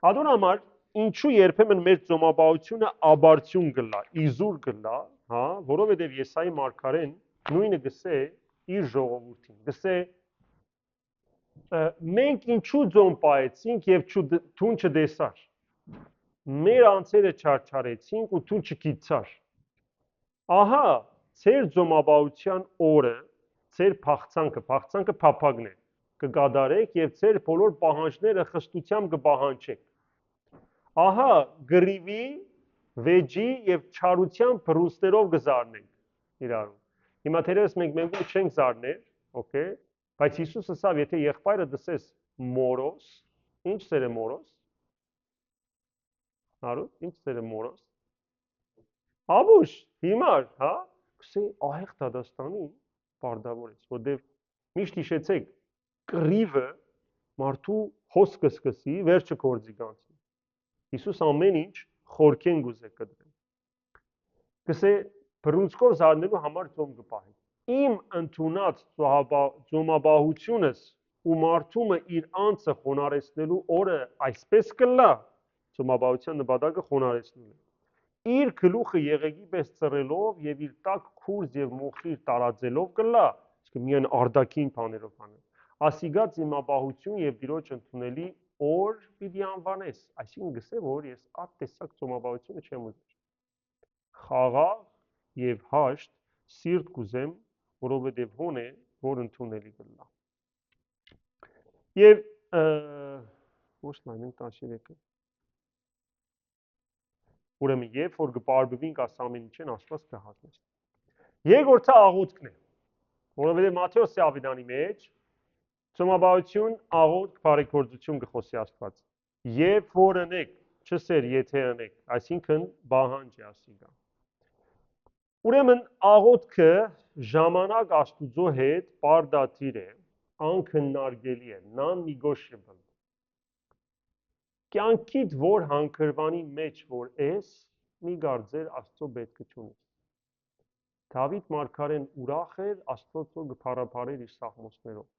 [SPEAKER 1] Adon համար ինչու երբեմն մեր ծոմապահությունը աբարցյուն գլա, իզուր գլա, հա, որովհետեւ Եսայի մարգարեն նույնը գսե իր ժողովրդին, գսե մենք ինչու ձոմ պահեցինք եւ թուն չդեսար։ Մեր անձերը չարչարեցինք ու թուն չգիտցար։ Ահա, ձեր ձոմաբահության օրը, ձեր փախցանքը փափագն է, կգադարեք եւ ձեր բոլոր պահանջները խստությամբ կպահանջեք։ Ահա, գրիվի, վեճի եւ չարության բրուստերով կզարնենք իրարու։ Հիմա թերևս մենք մենքում չենք զարներ, okay։ Բայց Հիսուսը ասավ, եթե եղբայրը դսես մորոս, ինչ սեր է մորոս։ Արու, ինչ սեր է մորոս։ Աբուշ, հիմար, հա, կսե ահեղ Դադաստանի բարդավորեց, որտեվ միշտ հիշեցեք, կռիվը մարդու հոսքը սկսի, վերջը գործի կանցի։ Հիսուս ամեն ինչ խորքեն գուզե կդրեն։ Կսե բռունցքով զարնելու համար ծոմ կպահի։ Իմ ընդունած ծոմաբահությունս ու մարդումը իր անձը խոնարեցնելու օրը այսպես կլա, ծոմաբահության նպատակը խոնարեցնելն է։ Իր գլուխը եղեգի պես ծռելով եւ իր տակ քուրձ եւ մոխիր տարածելով կլա, իսկ միայն արդակին բաներով անել։ Ասիգա ծոմաբահություն եւ Տիրոջ ընդունելի օր պիտի անվանես, այսինքն գսե որ ես այդ տեսակ ծոմաբահությունը չեմ ուզում։ Խաղաղ եւ հաշտ սիրտ կուզեմ, որովհետև հոն է, որ ընդունելի կլա։ Եվ ոչ նայենք 13-ը։ Ուրեմն երբ որ կպարբվենք աս ամեն ինչեն Աստված կհատնես։ Երկրորդը աղոթքն է, որովհետև Մատթեոս Ավետարանի մեջ ծոմաբահություն, աղոթք, բարեգործություն կխոսի Աստված։ Երբ որ ընեք, չսեր եթե ընեք, այսինքն բահանջ է ասիգա։ Ուրեմն աղոթքը ժամանակ Աստուծո հետ պարդատիր է, անքննարկելի է, non-negotiable։ Կյանքիդ որ հանգրվանի մեջ որ ես, մի գարձեր Աստծո պետք չունի։ Դավիթ մարգարեն ուրախ էր, Աստծո կփարապարեր իր սաղմոսներով։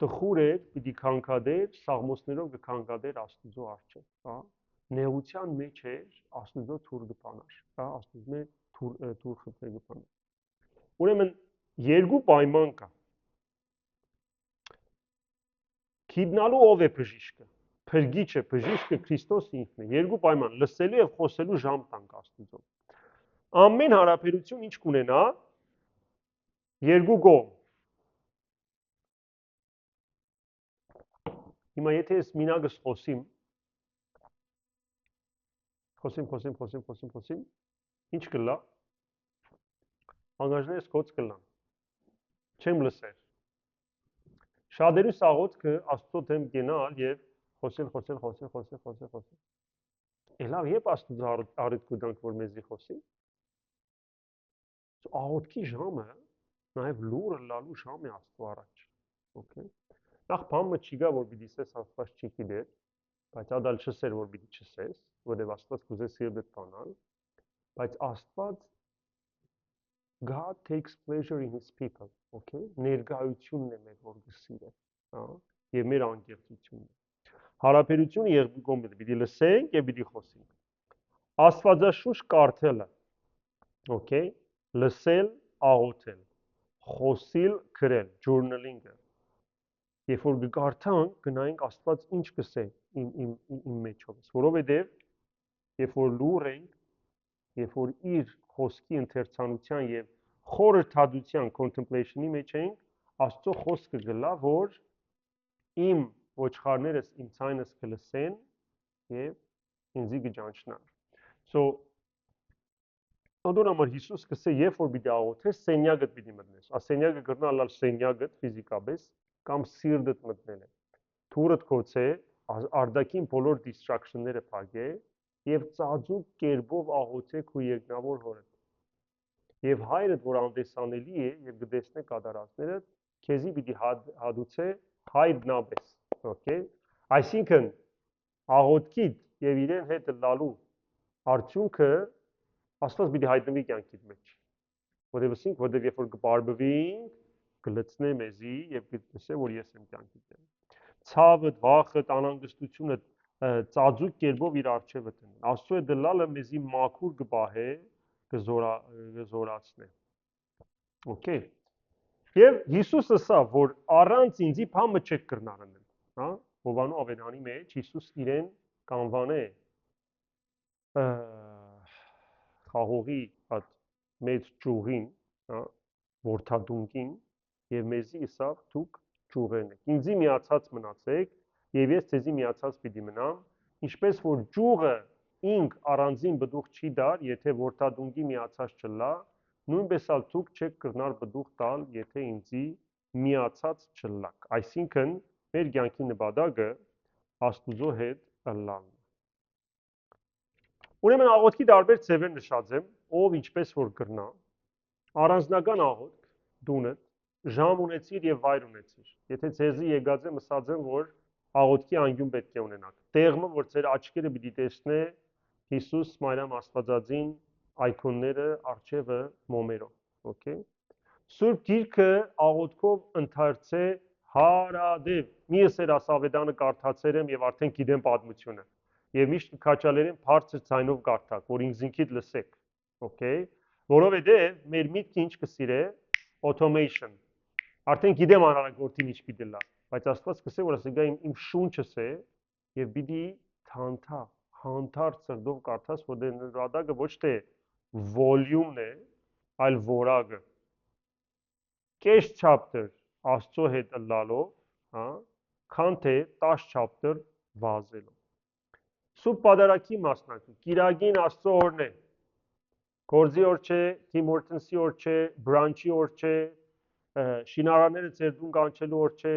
[SPEAKER 1] Տխուր էր, պիտի քանքադեր, սաղմոսներով կքանքադեր Աստծո առջև, հա։ Նեղության մեջ էր, Աստծո թուր կփանար, հա, Աստծո թուր խփեր կփանար։ Ուրեմն երկու պայման կա։ Գիտնալու ով է բժիշկը։ Փրկիչը, բժիշկը Քրիստոս ինքն է։ Երկու պայման՝ լսելու եւ խոսելու ժամ տանք Աստծո։ Ամեն հարաբերություն ինչ կունենա երկու կողմ։ Հիմա եթե ես մինագս խոսիմ, ինչ կլա։ Անգաժներս կոց կլան։ Չեմ լսեր։ Շատերուս աղոթքը Աստծո դեմ գնալ եւ խոսել։ Էլավ երբ Աստծո առիթ կուտանք որ մեզի խոսի։ Աղոթքի ժամը նաև լուրը լալու ժամ է Աստծո առաջ։ Okay։ Նախ բամը չի գա, որ պիտի ասես Աստված չի գիտեր, բայց ադալ չսեր, որ պիտի չսես, որովհետև Աստված կուզե սիրտդ բանալ, բայց Աստված God takes pleasure in his people, okay։ Ներկայությունն է մեր որ գսիրը, հա, եւ մեր անկեղծությունն է։ Հարաբերությունը երկու կողմից պիտի լսենք եւ պիտի խոսենք։ Աստվածաշունչ կարդելը, okay, լսել, աղոթել, խոսիլ, գրել, journaling-ը։ Երբ որ կկարդանք, գնայինք Աստված ինչ կսե իմ մեջովս, որովհետև երբ որ լուր ենք, երբ որ իր խոսքի ընթերցանության եւ խորհրդատվության contemplation-ի մեջ ենք, Աստծո խոսքը գլա, որ իմ ոչխարներս իմ ցայնս կլսեն եւ ինձի կճանչնան։ So Անդոն ամար Հիսուս կսե, երբ որ պիտի աղոթես, սենյակդ պիտի մտնես։ Ասենյակը կրնալ ալ սենյակդ ֆիզիկապես կամ սիրտդ մտնել է։ Թուրդ կոչե արդակին բոլոր distraction-ները փակե եւ ծածուկ կերպով աղոթեք ու երկնավոր հորդ։ Եվ հայրդ, որ անդեսանելի է եւ կտեսնե կատարածները, քեզի պիտի հադուցե հայրնաբես, okay։ Այսինքն աղոթքիդ եւ իրեն հետ լալու արդյունքը Աստված պիտի հայտնվի կյանքիդ մեջ։ Որովհետև երբ որ կբարբվենք, կլցնե մեզի եւ կտեսե, որ ես եմ կյանքիդ եմ։ Ցավը, վախը, անհանգստությունը ծածուկ կերպով իր արջևը տնեն։ Աստծո հետ լալը մեզի մաքուր կբահե, կզորացնե։ Okay։ Եվ Հիսուսը ասա, որ առանց ինձի բամը չեք կրնար անել, հա։ Հովանու ավետարանի մեջ Հիսուս իրեն կանվանե խաղողի այդ մեծ ճյուղին, հա, որդադունկին եւ մեզի իսավ դուք ճյուղերն եք։ Ինձի միացած մնացեք եւ ես ձեզի միացած պիտի մնամ, ինչպես որ ճյուղը ինք առանձին բդուղ չի դար, եթե որդադունկի միացած չլա, նույնպես ալ դուք չեք կրնար բդուղ տալ, եթե ինձի միացած չլաք։ Այսինքն մեր կյանքի նպատակը Աստուծո հետ ըլլալն։ Ուրեմն աղոթքի տարբեր ձևեր նշած եմ, ով ինչպես որ կրնա։ Առանձնական աղոթք, դունդ, ժամ ունեցիր եւ վայր ունեցիր։ Եթե ձեզի եկած եմ, ասած եմ, որ աղոթքի անկյուն պետք է ունենաք։ Տեղը, որ ձեր աչքերը պիտի տեսնե Հիսուս Մարիամ Աստվածածին այկոնները արջևը մոմերով, okay։ Սուրբ Գիրքը աղոթքով ընթերցե հարադեպ։ Միս էր ասավետանը կարդացել եմ եւ արդեն գիտեմ պատմությունը։ Եվ միշտ քաչալերեն բարձր ձայնով կարդակ, որ ինքզինքիդ լսեք, okay։ Որովհետև մեր միտքը ինչ կսիրե automation։ Արդեն գիտեմ անհանգորդին ինչ պիտի լա, բայց Աստված կսե, որ ասա իմ շունչս է եւ պիտի թանթա, հանդարտ սրտով կարդաս, որ նրադակը ոչ թե volume-ն է, այլ որակը։ Կես chapter Աստծո հետ լալով, հա, քան թե 10 chapter վազելով։ Սուրբ պատարագի մասնակցություն, Կիրակին Աստծո օրն է։ Գործի օր չէ, Tim Hortons-ի օր չէ, բրանչի օր չէ, շինարանները ձեր դուն կանչելու օր չէ,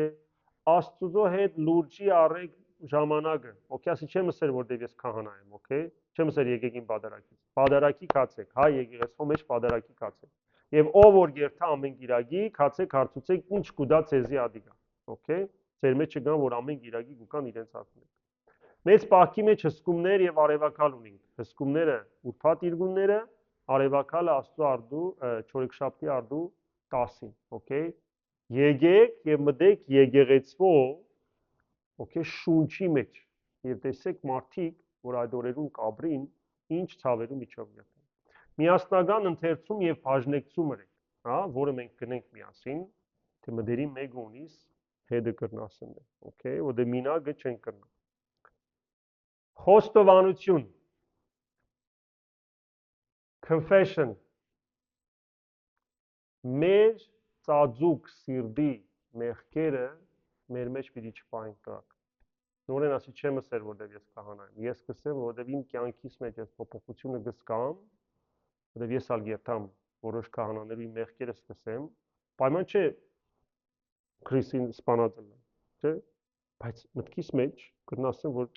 [SPEAKER 1] Աստծո հետ լուրջի առեք ժամանակը։ Okay, ասի չեմ ասել, որտեղ ես քահանա եմ, okay։ Չեմ ասել եկեք իմ պատարագից։ Պատարագի կացեք, հայ եկեղեցու մեջ պատարագի կացեք։ Եվ ով որ երթա ամեն Կիրակի, կացեք հարցուցեք ինչ կուտա ցեզի ադիգա, okay։ Ձեր մեջ չգան, որ ամեն Կիրակի գուկան իրենց ասնեք։ Մեծ պահքի մեջ հսկումներ եւ արևակալ ունենք։ Հսկումները ուրբաթ իրգունները, արևակալը Աստծո արդու չորեքշաբթի արդու 10-ին, okay։ Եկեք եւ մտեք եկեղեցվով, okay, շունչի մեջ եւ տեսեք մարդիկ, որ այդ օրերուն կաբրին, ինչ ցավերու միջով գտան։ Միասնական ընթերցում եւ բաժնեկցում եք, հա, որը մենք կնենք միասին, թե մտերի մեկ ունիս հետը կրնասն է, okay, որը մինագը չեն կրնա։ Խոստովանություն, confession, մեր ծածուկ սիրտի մեղքերը մեր մեջ պիտի չպահենք կրակ։ Նորեն ասի չեմ ասել, որտեղ ես քահանա եմ։ Ես կսեմ, որտեղ իմ կյանքիս մեջ ես փոփոխությունը կզգամ, որտեղ ես ալ երթամ որոշ քահանաների մեղքերս կսեմ, պայման չէ քրիստին սպանածը, չէ՞, բայց մտքիս մեջ կգնասեմ, որ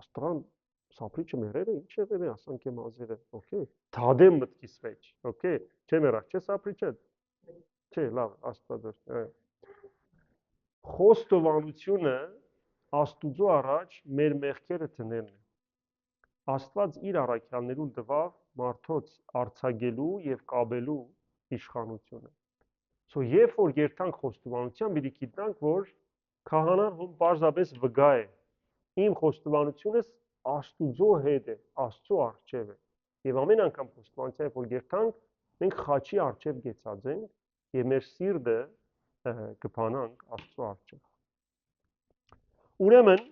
[SPEAKER 1] աստղան սափրիչը մերերը ինչ եղել է, ասանք եմ ազերը, okay։ Թադեմ մտքիս մեջ, okay։ Չեմ երախ, չէ սափրիչը։ Չէ, լավ, Աստվածաշնչը։ Խոստովանությունը Աստուծո առաջ մեր մեղքերը դնելն է։ Աստված իր առաքյալներուն տվավ մարդոց արձագելու եւ կաբելու իշխանությունը։ So երբ որ երթանք խոստովանության, պիտի գիտնանք, որ քահանան ում պարզապես վգա է։ Իմ խոստովանությունս Աստուծո հետ է, Աստծո առջև է։ Եվ ամեն անգամ խոստովանության, որ երթանք, մենք խաչի առջև գեցած ենք եւ մեր սիրտը կփանանք Աստծո առջև։ Ուրեմն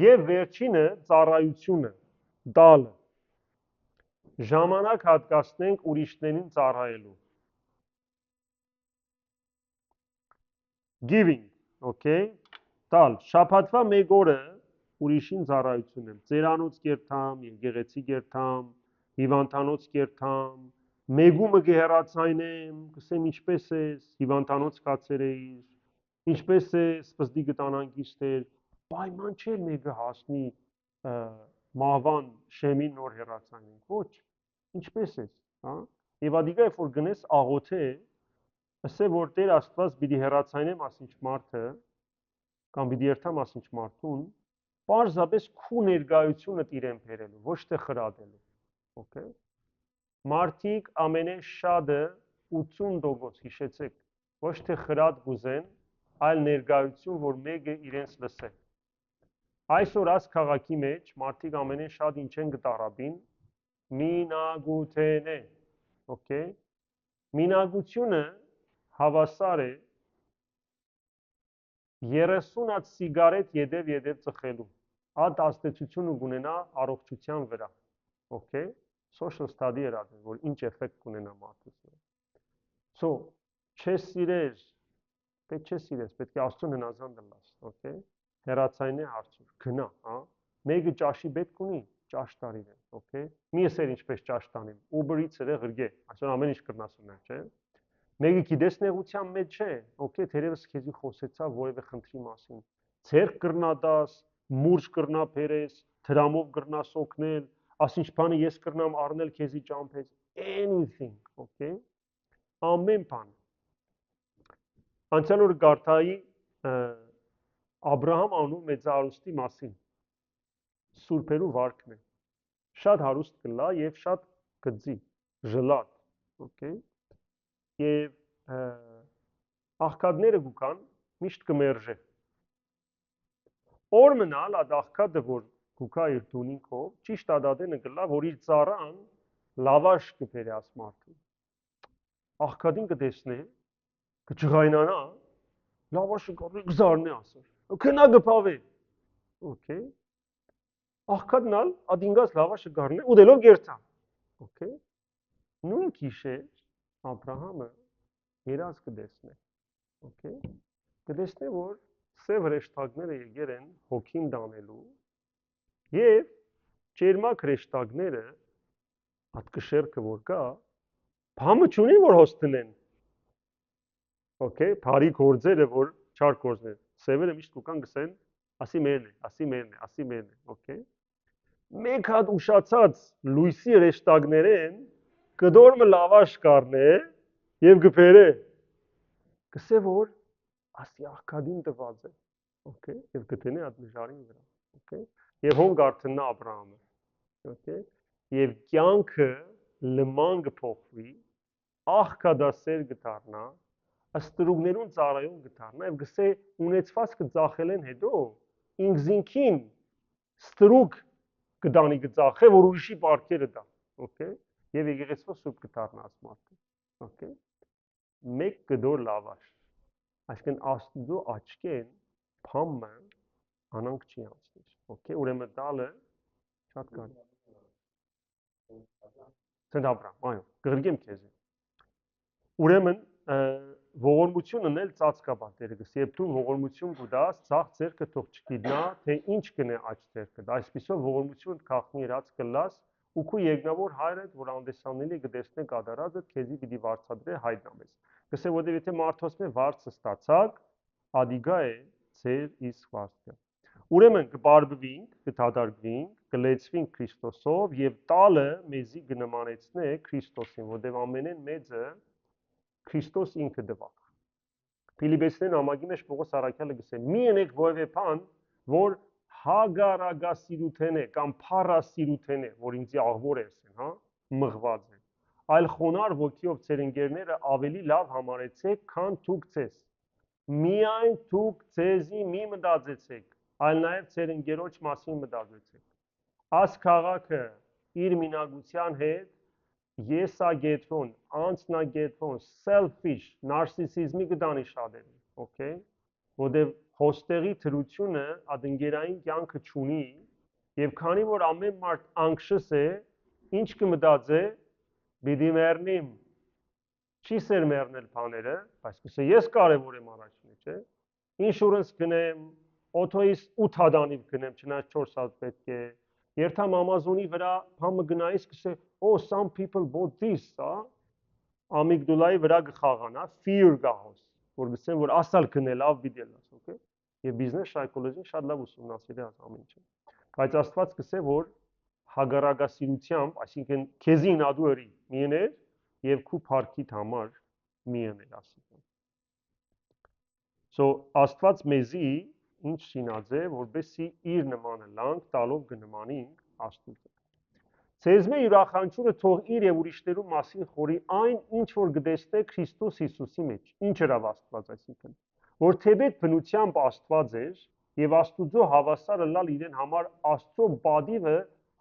[SPEAKER 1] եւ վերջինը ծառայությունը, տալը։ Ժամանակ հատկացնենք ուրիշներին ծառայելու։ Giving, okay? Տալ, շաբաթվա մեկ օրը ուրիշին ծառայություն եմ։ Ծերանոց կերտամ, եկեղեցի կերտամ, հիվանդանոց կերտամ, մեգումը գերացայնեմ, կսեմ ինչպես ես, հիվանդանոց կացերեիր, ինչպես ես, սպզդի գտանանքիստեր, պայման չէ մեկը հասնի մահվան շեմին նոր հերացայնենք, ոչ, ինչպես ես, հա? Եվ ադիգա երբ որ գնես աղոթե, ասե որ Տեր Աստված պիտի հերացայնեմ ասինչ մարդը, կամ պիտի երթամ ասինչ մարդուն, պարզապես քու ներկայությունը տիրեն բերելու, ոչ թե խրատելու, okay? Մարդիկ ամենաշատը 80% հիշեցեք, ոչ թե խրատ գուզեն, այլ ներկայություն, որ մեկը իրենց լսե։ Այսօր այս քաղաքի մեջ մարդիկ ամենաշատ ինչ են գտարաբին, մինագութեն է, okay? Մինագությունը հավասար է 30-ած սիգարետ յետև ծխելու, այդ ազդեցությունը կունենա առողջության վրա, okay? Social study էր ադել, որ ինչ էֆեկտ կունենա մարդուց վրա։ So, չես սիրես, պետք է Աստծուն հնազանդ լաս, okay? Հերացայնե հարցուր, գնա, հա? Մեկը ճաշի պետք ունի, ճաշ տարիր է, okay? Մի եսեր ինչպես ճաշ տանիմ, Uber Eats-ը ղրգե, այսօր ամեն ինչ կրնաս ուներ, չէ՞։ Մեկը գիտես նեղության մեջ չէ, okay, թերևս քեզի խոսեցա որևէ խնդրի մասին։ Ձերք կրնադաս, մուրջ կրնա բերես, դրամով կրնաս օգնել, ասինչ բանը ես կրնամ առնել քեզի ճամփես, anything, okay? Ամեն բան։ Անցյալ օրը գարթայի Աբրահամ անու մեծարուստի մասին։ Սուրբերու վարքն է։ Շատ հարուստ կլա եւ շատ գծի, ժլատ, okay? Եվ աղքատները գուկան միշտ կմերժե։ Օր մնալ այդ աղքատը, որ գուկա իր դունինքով, ճիշտ ադադենը կլա, որ իր ծառան լավաշ կբերի աս մարդու։ Աղքատին կտեսնե, կջղայնանա, լավաշը կառնի, կզարնի ասր։ Քնա գփավե։ Okay։ Աղքատնալ ադինգաս լավաշը կառնի, ուդելով գերտա։ Okay։ Նույն գիշեր Աբրահամը երազ կտեսնե, okay, կտեսնե, որ սև հրեշտակները եկել են հոգին դանելու և ճերմակ հրեշտակները, այդ կշերքը որ կա, բամը չունին, որ հոստնեն, okay, բարի գործերը, որ չար գործներ, սևերը միշտ կուկան գսեն, ասի մերն է, ասի մերն է, ասի մերն է, okay, մեկ հատ ուշացած լույսի հրեշտակներեն կդորմը լավաշ կառնե և գբերե, կսե որ ասի աղքատին տված է, okay, և գտնե այդ նժարին վրա, okay, և հոն գարթնա Աբրահամը, okay, և կյանքը լման կփոխվի, աղքատասեր կդառնա, ստրուկներուն ծառայուն կդառնա, և գսե ունեցվածքը ծախել են հետո, ինքզինքին ստրուկ կդանի կծախե, որ ուրիշի պարգերը դա, okay, և եկեղեցվո սուրբ կդառնա աս մարդը, okay, մեկ կդոր լավաշ, այսինքն Աստուծո աչքեն փամը անանք չի անցնի, okay, ուրեմն տալը շատ կարևոր։ Սենտ Աբրահամ, այո, կղրգեմ քեզ։ Ուրեմն ողորմությունն էլ ծածկաբատերը գս, երբ դու ողորմություն կուտաս, ցախ ձերքը թող չգիտնա, թե ինչ կնե աչ ձերքը, այսպիսով ողորմություն քաղտնի իրաց կլաս, ու քու երկնավոր հայրդ, որ անդեսանելի կտեսնե կատարածը, քեզի պիտի վարձատրե հայտնամես։ Գսե, որտեղ եթե մարդոց մե վարձը ստացակ, ադիգա է ձեր իսկ վարձքը։ Ուրեմն կբարբվինք, կդադարվինք, կլեցվինք Քրիստոսով եւ տալը մեզի կնմանեցնե Քրիստոսին, որտեղ ամենեն մեծը Քրիստոս ինքը դվավ։ Ֆիլիպպեսին ամագի մեջ Պողոս Արաքյալը գսե. մի ընեք որևէ բան, որ հագարագասիրութեն է կամ փառասիրութեն է, որ ինձի աղվոր էսեն, հա, մղված է։ Այլ խոնար ոգիով ձեր ընկերները ավելի լավ համարեցեք, քան դուք ձեզ։ Միայն դուք ձեզի մի մտածեցեք, այլ նաև ձեր ընկերոջ մասին մտածեցեք։ Աս քաղաքը իր մինակության հետ եսագետրոն, անձնագետրոն, selfish, նարսիսիզմի կդանի շատերի, okay, որտեղ հոստերի թրությունը ադընկերային կյանքը չունի, եւ քանի որ ամեն մարդ anxious է, ինչ կմտածե, պիտի մեռնիմ, չի սեր մեռնել բաները, բայց կսե ես կարևոր եմ առաջինը, չէ։ Insurance գնեմ, օթոյիս 8 հադանիվ գնեմ, չնայած 4 հատ պետք է։ Երթամ Amazon-ի վրա բամը գնայիս կսե, oh, some people bought this, հա, ամիգդուլայի վրա կխաղանա, fear գահոս, որ գսեն, որ ասալ գնել, ավ բիդելաս, okay։ Եվ բիզնես սայքոլոգին շատ լավ ուսումնասիրել է ամեն ինչը։ Բայց Աստված կսե, որ հագարագասիրությամբ, այսինքն քեզի ինադու ըրի, միներ եւ քու փառքիդ համար միներ ասիկան։ So Աստված մեզի ինչ շինած է, որբեսի իր նմանը լանք տալով կնմանինք Աստծուն։ Ցեզմե յուրախանչյուրը թող իր եւ ուրիշներու մասին խորի այն, ինչ որ գտեսնե Քրիստոս Հիսուսի մեջ։ Ինչ հրավ Աստված այսինքն, որ թեպետ բնությամբ Աստված էր եւ Աստուծո հավասարը լալ իրեն համար Աստծո բադիվը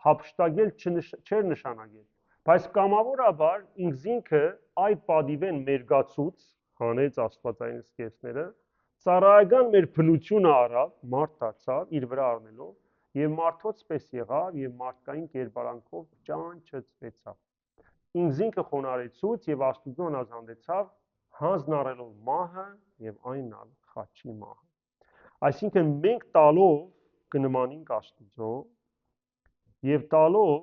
[SPEAKER 1] հապշտագել չէր նշանակել, բայց կամավորաբար ինքզինքը այդ բադիվեն մերգացուց հանեց Աստվածային սկեսները, ծառայական մեր բնությունը առավ, մարդ դարձավ իր վրա առնելով եւ մարդոց պես եղավ եւ մարդկային կերպարանքով ճանչեցվեցավ։ Ինքզինքը խոնարեցուց եւ Աստուծոն ազանդեցավ, հանձնարելով մահը եւ այն ալ խաչի մահը։ Այսինքն մենք տալով կնմանինք Աստուծո եւ տալով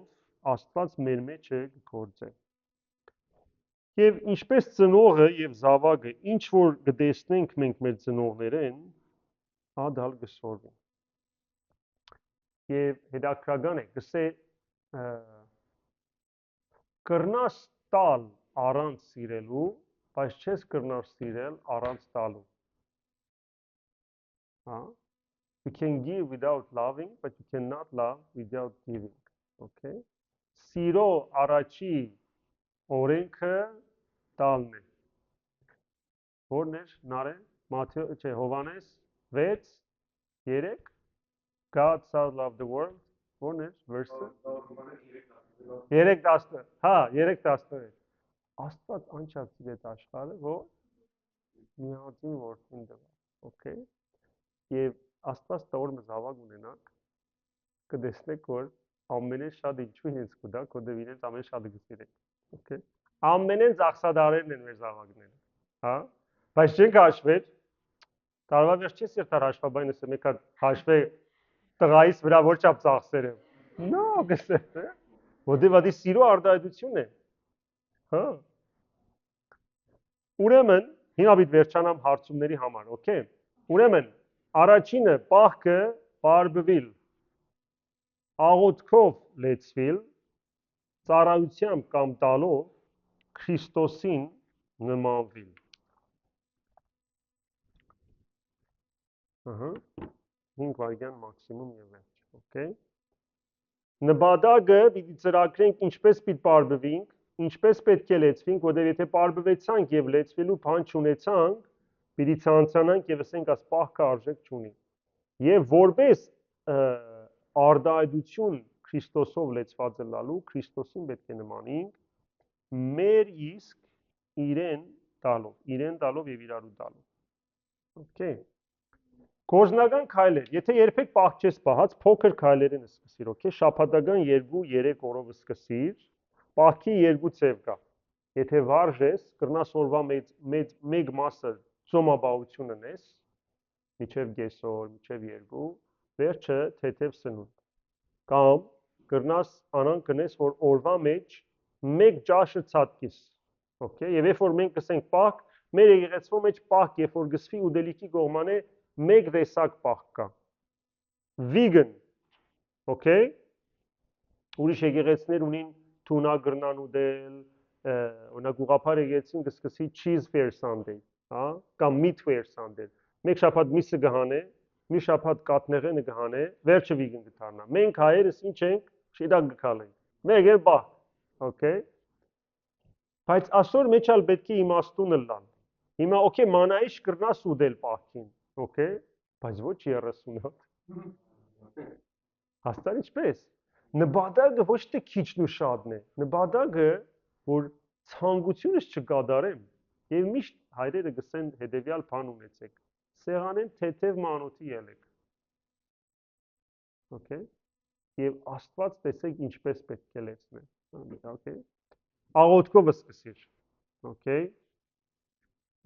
[SPEAKER 1] Աստված մեր մեջ է գործե։ Եվ ինչպես ծնողը եւ զավակը, ինչ որ գտեսնենք մենք մեր ծնողներեն, ադալ գսորվի։ Եվ հետաքրական է, գսե կրնաս տալ առանց սիրելու, բայց չես կրնար սիրել առանց տալու։ Հա? You can give without loving, but you cannot love without giving. Okay? Սիրո առաջի օրենքը տալն է։ Որն էր նարե, Մատթեո, չէ, Հովանես 6:3 God so loved the world, որն էր verse-ը 3:10, հա, 3:10։ Աստված անչափ սիրեց աշխարհը, որ միածին որդին տվավ, okay։ Եվ Աստված տորմը զավակ ունենանք, կտեսնեք, որ ամենից շատ ինչու ինձ կուտա, որտեղ իրենց ամեն շատը գսիրեք, okay։ Ամենեն ծախսադարերն են մեր զավակները, հա, բայց չենք հաշվել, տարվա վերջից երթար հաշվաբայնս է մեկ հատ հաշվե տղայիս վրա որ չափ ծախսեր եմ, նո, գսե, որտեղ ադի սիրո արտահայտություն է, հա։ Ուրեմն, հիմա պիտի վերջանամ հարցումների համար, okay։ Ուրեմն, առաջինը պահքը բարբվիլ, աղոթքով լեցվիլ, ծառայությամբ կամ տալով Քրիստոսին նմանվիլ։ Ահա 5 վայրկյան մաքսիմում եւ վերջ, okay։ Նպատակը պիտի ծրագրենք ինչպես պիտի բարբվենք, ինչպես պետք է լեցվենք, որտեղ եթե բարբվեցանք եւ լեցվելու բան չունեցանք, պիտի ցանցանանք եւ ասենք աս պահքը արժեք չունի։ Եվ որպես արտահայտություն Քրիստոսով լեցված լալու, Քրիստոսին պետք է նմանենք մեր իսկ իրեն տալով եւ իրարու տալով։ Okay։ Գործնական քայլեր, եթե երբեք պահ չես պահած, փոքր քայլերին սկսիր, okay, շաբաթական 2-3 օրով սկսիր, պահքի 2 ձև կա։ Եթե վարժ ես, կրնաս օրվա մեկ մասը ծոմապահություն ունես, միջև կեսօր, միջև 2, վերջը թեթև սնունդ։ Կամ կրնաս անան կնես, որ օրվա մեջ 1 ճաշը ցածկիս, okay, եւ երբ որ մենք կսենք պահք, մեր եկեղեցու մեջ պահք, երբ որ գսվի ուդելիքի կողմանը 1 տեսակ պահք կա։ Vegan, okay։ Ուրիշ եկեղեցիներ ունին թունա գրնան ուդել, օրինակ ուղղափառ եկեցին կսկսի cheese fair Sunday, հա, կամ meat fair Sunday։ Մեկ շաբաթ միսը կհանե, մի շաբաթ կատնեղենը կհանե, վերջը վիգն կդառնա։ Մենք հայերս ինչ ենք, շիդակ կքալենք։ Մեկ է բա, okay։ Բայց այսօր մեջ ալ պետք է իմաստունը լալ։ Հիմա okay մանայիշ կրնաս ուդել պահքին, okay, բայց ոչ 30 հատ։ Հաստատ ինչպես։ Նպատակը ոչ թե քիչն ու շատն է, նպատակը որ ցանկությունս չկատարեմ եւ միշտ հայրերը գսեն հետեւյալ բան ունեցեք։ Սեղանեն թեթև մանոթի ելեք։ Okay։ Եվ Աստված տեսեք ինչպես պետք է լեցնե։ Okay։ Աղոթքով սկսիր։ Okay։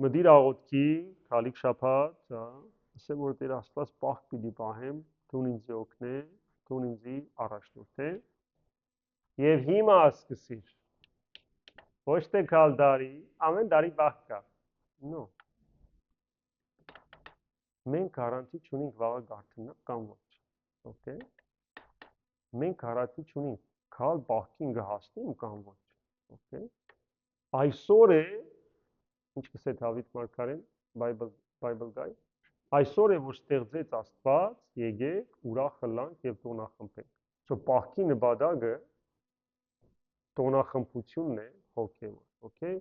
[SPEAKER 1] Մտիր աղոթքի, քալիք շաբաթ, հա, ասեմ որ Տեր Աստված պահք պիտի պահեմ, դու ինձ օգնե, դու ինձ առաջնորդե։ Եվ հիմա սկսիր։ Ոչ թե քալ դարի, ամեն դարի բախ կա։ No։ Մենք գարանտի չունենք վաղը գարթնա կամ ոչ։ Okay։ Մենք գարանտի չունենք քալ բախքին կհասնենք կամ ոչ։ Okay։ Այսօր է, ինչ կսե Դավիթ Մարգարեն, Bible guy, այսօր է որ ստեղծեց Աստված, եկեք ուրախ խլանք եւ տոնախմբենք։ ಸೊ պահքի նպատակը տոնախմբությունն է հոգեվոր, okay։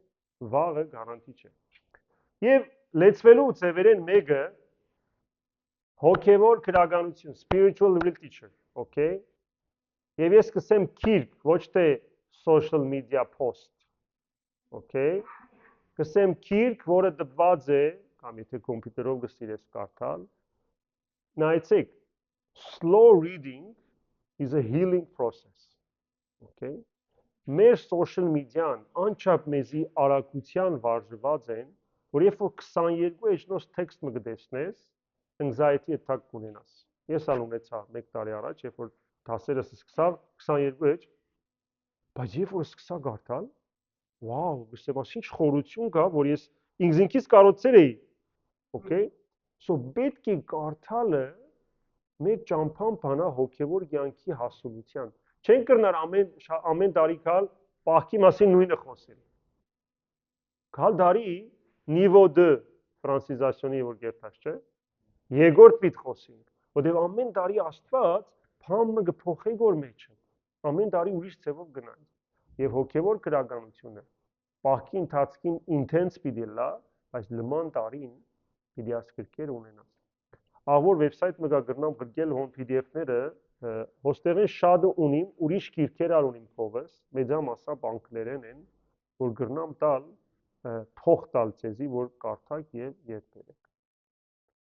[SPEAKER 1] Վաղը գարանտի չէ։ Եվ լեցվելու ծևերեն մեկը հոգեվոր քրագանություն, spiritual real teacher, okay։ Եվ ես կսեմ քիրք, ոչ թե social media post, okay։ Կսեմ քիրք, որը տպված է, կամ եթե կոմպյուտերով գսիրես կարդալ, նայեցեք, slow reading is a healing process, okay։ Մեր social media-ն անչափ մեզի արագության վարժված են, որ երբ որ 22 էջնոց տեքստ մը գտեսնես, anxiety attack կունենաս։ Ես ալ ունեցա 1 տարի առաջ, երբ որ դասերս սկսավ 22 էջ, բայց երբ որ սկսա կարդալ, wow, գսեմ, ինչ խորություն կա, որ ես ինքնից կարողացել էի, okay։ So պետք է կարդալը մեր ճամփան բանա հոգևոր կյանքի հասունության։ Չեն կրնար ամեն տարի կալ պահքի մասին նույնը խոսել։ Կալ դարի նիվո 2 ֆրանսիզացիոնի որ գերտած չէ, երկրորդ պիտ խոսենք, որտեղ ամեն տարի Աստված բանը կփոխի գոր մեջը։ Ամեն տարի ուրիշ ձևով գնանք։ Եվ հոգևոր քրագանությունը պահքի ընթացքին intense պիտի լա, բայց լման տարին պիտի ասկրկեր ունենաս։ Ահավոր վեբսայթ մը կգրնամ գրկել հոն PDF-ները, հոստեղեն շատը ունիմ, ուրիշ գիրքեր ալ ունիմ փողս, մեծամասա անգլերեն են, որ գրնամ տալ, փող տալ ցեզի, որ կարդակ եւ երբերեք։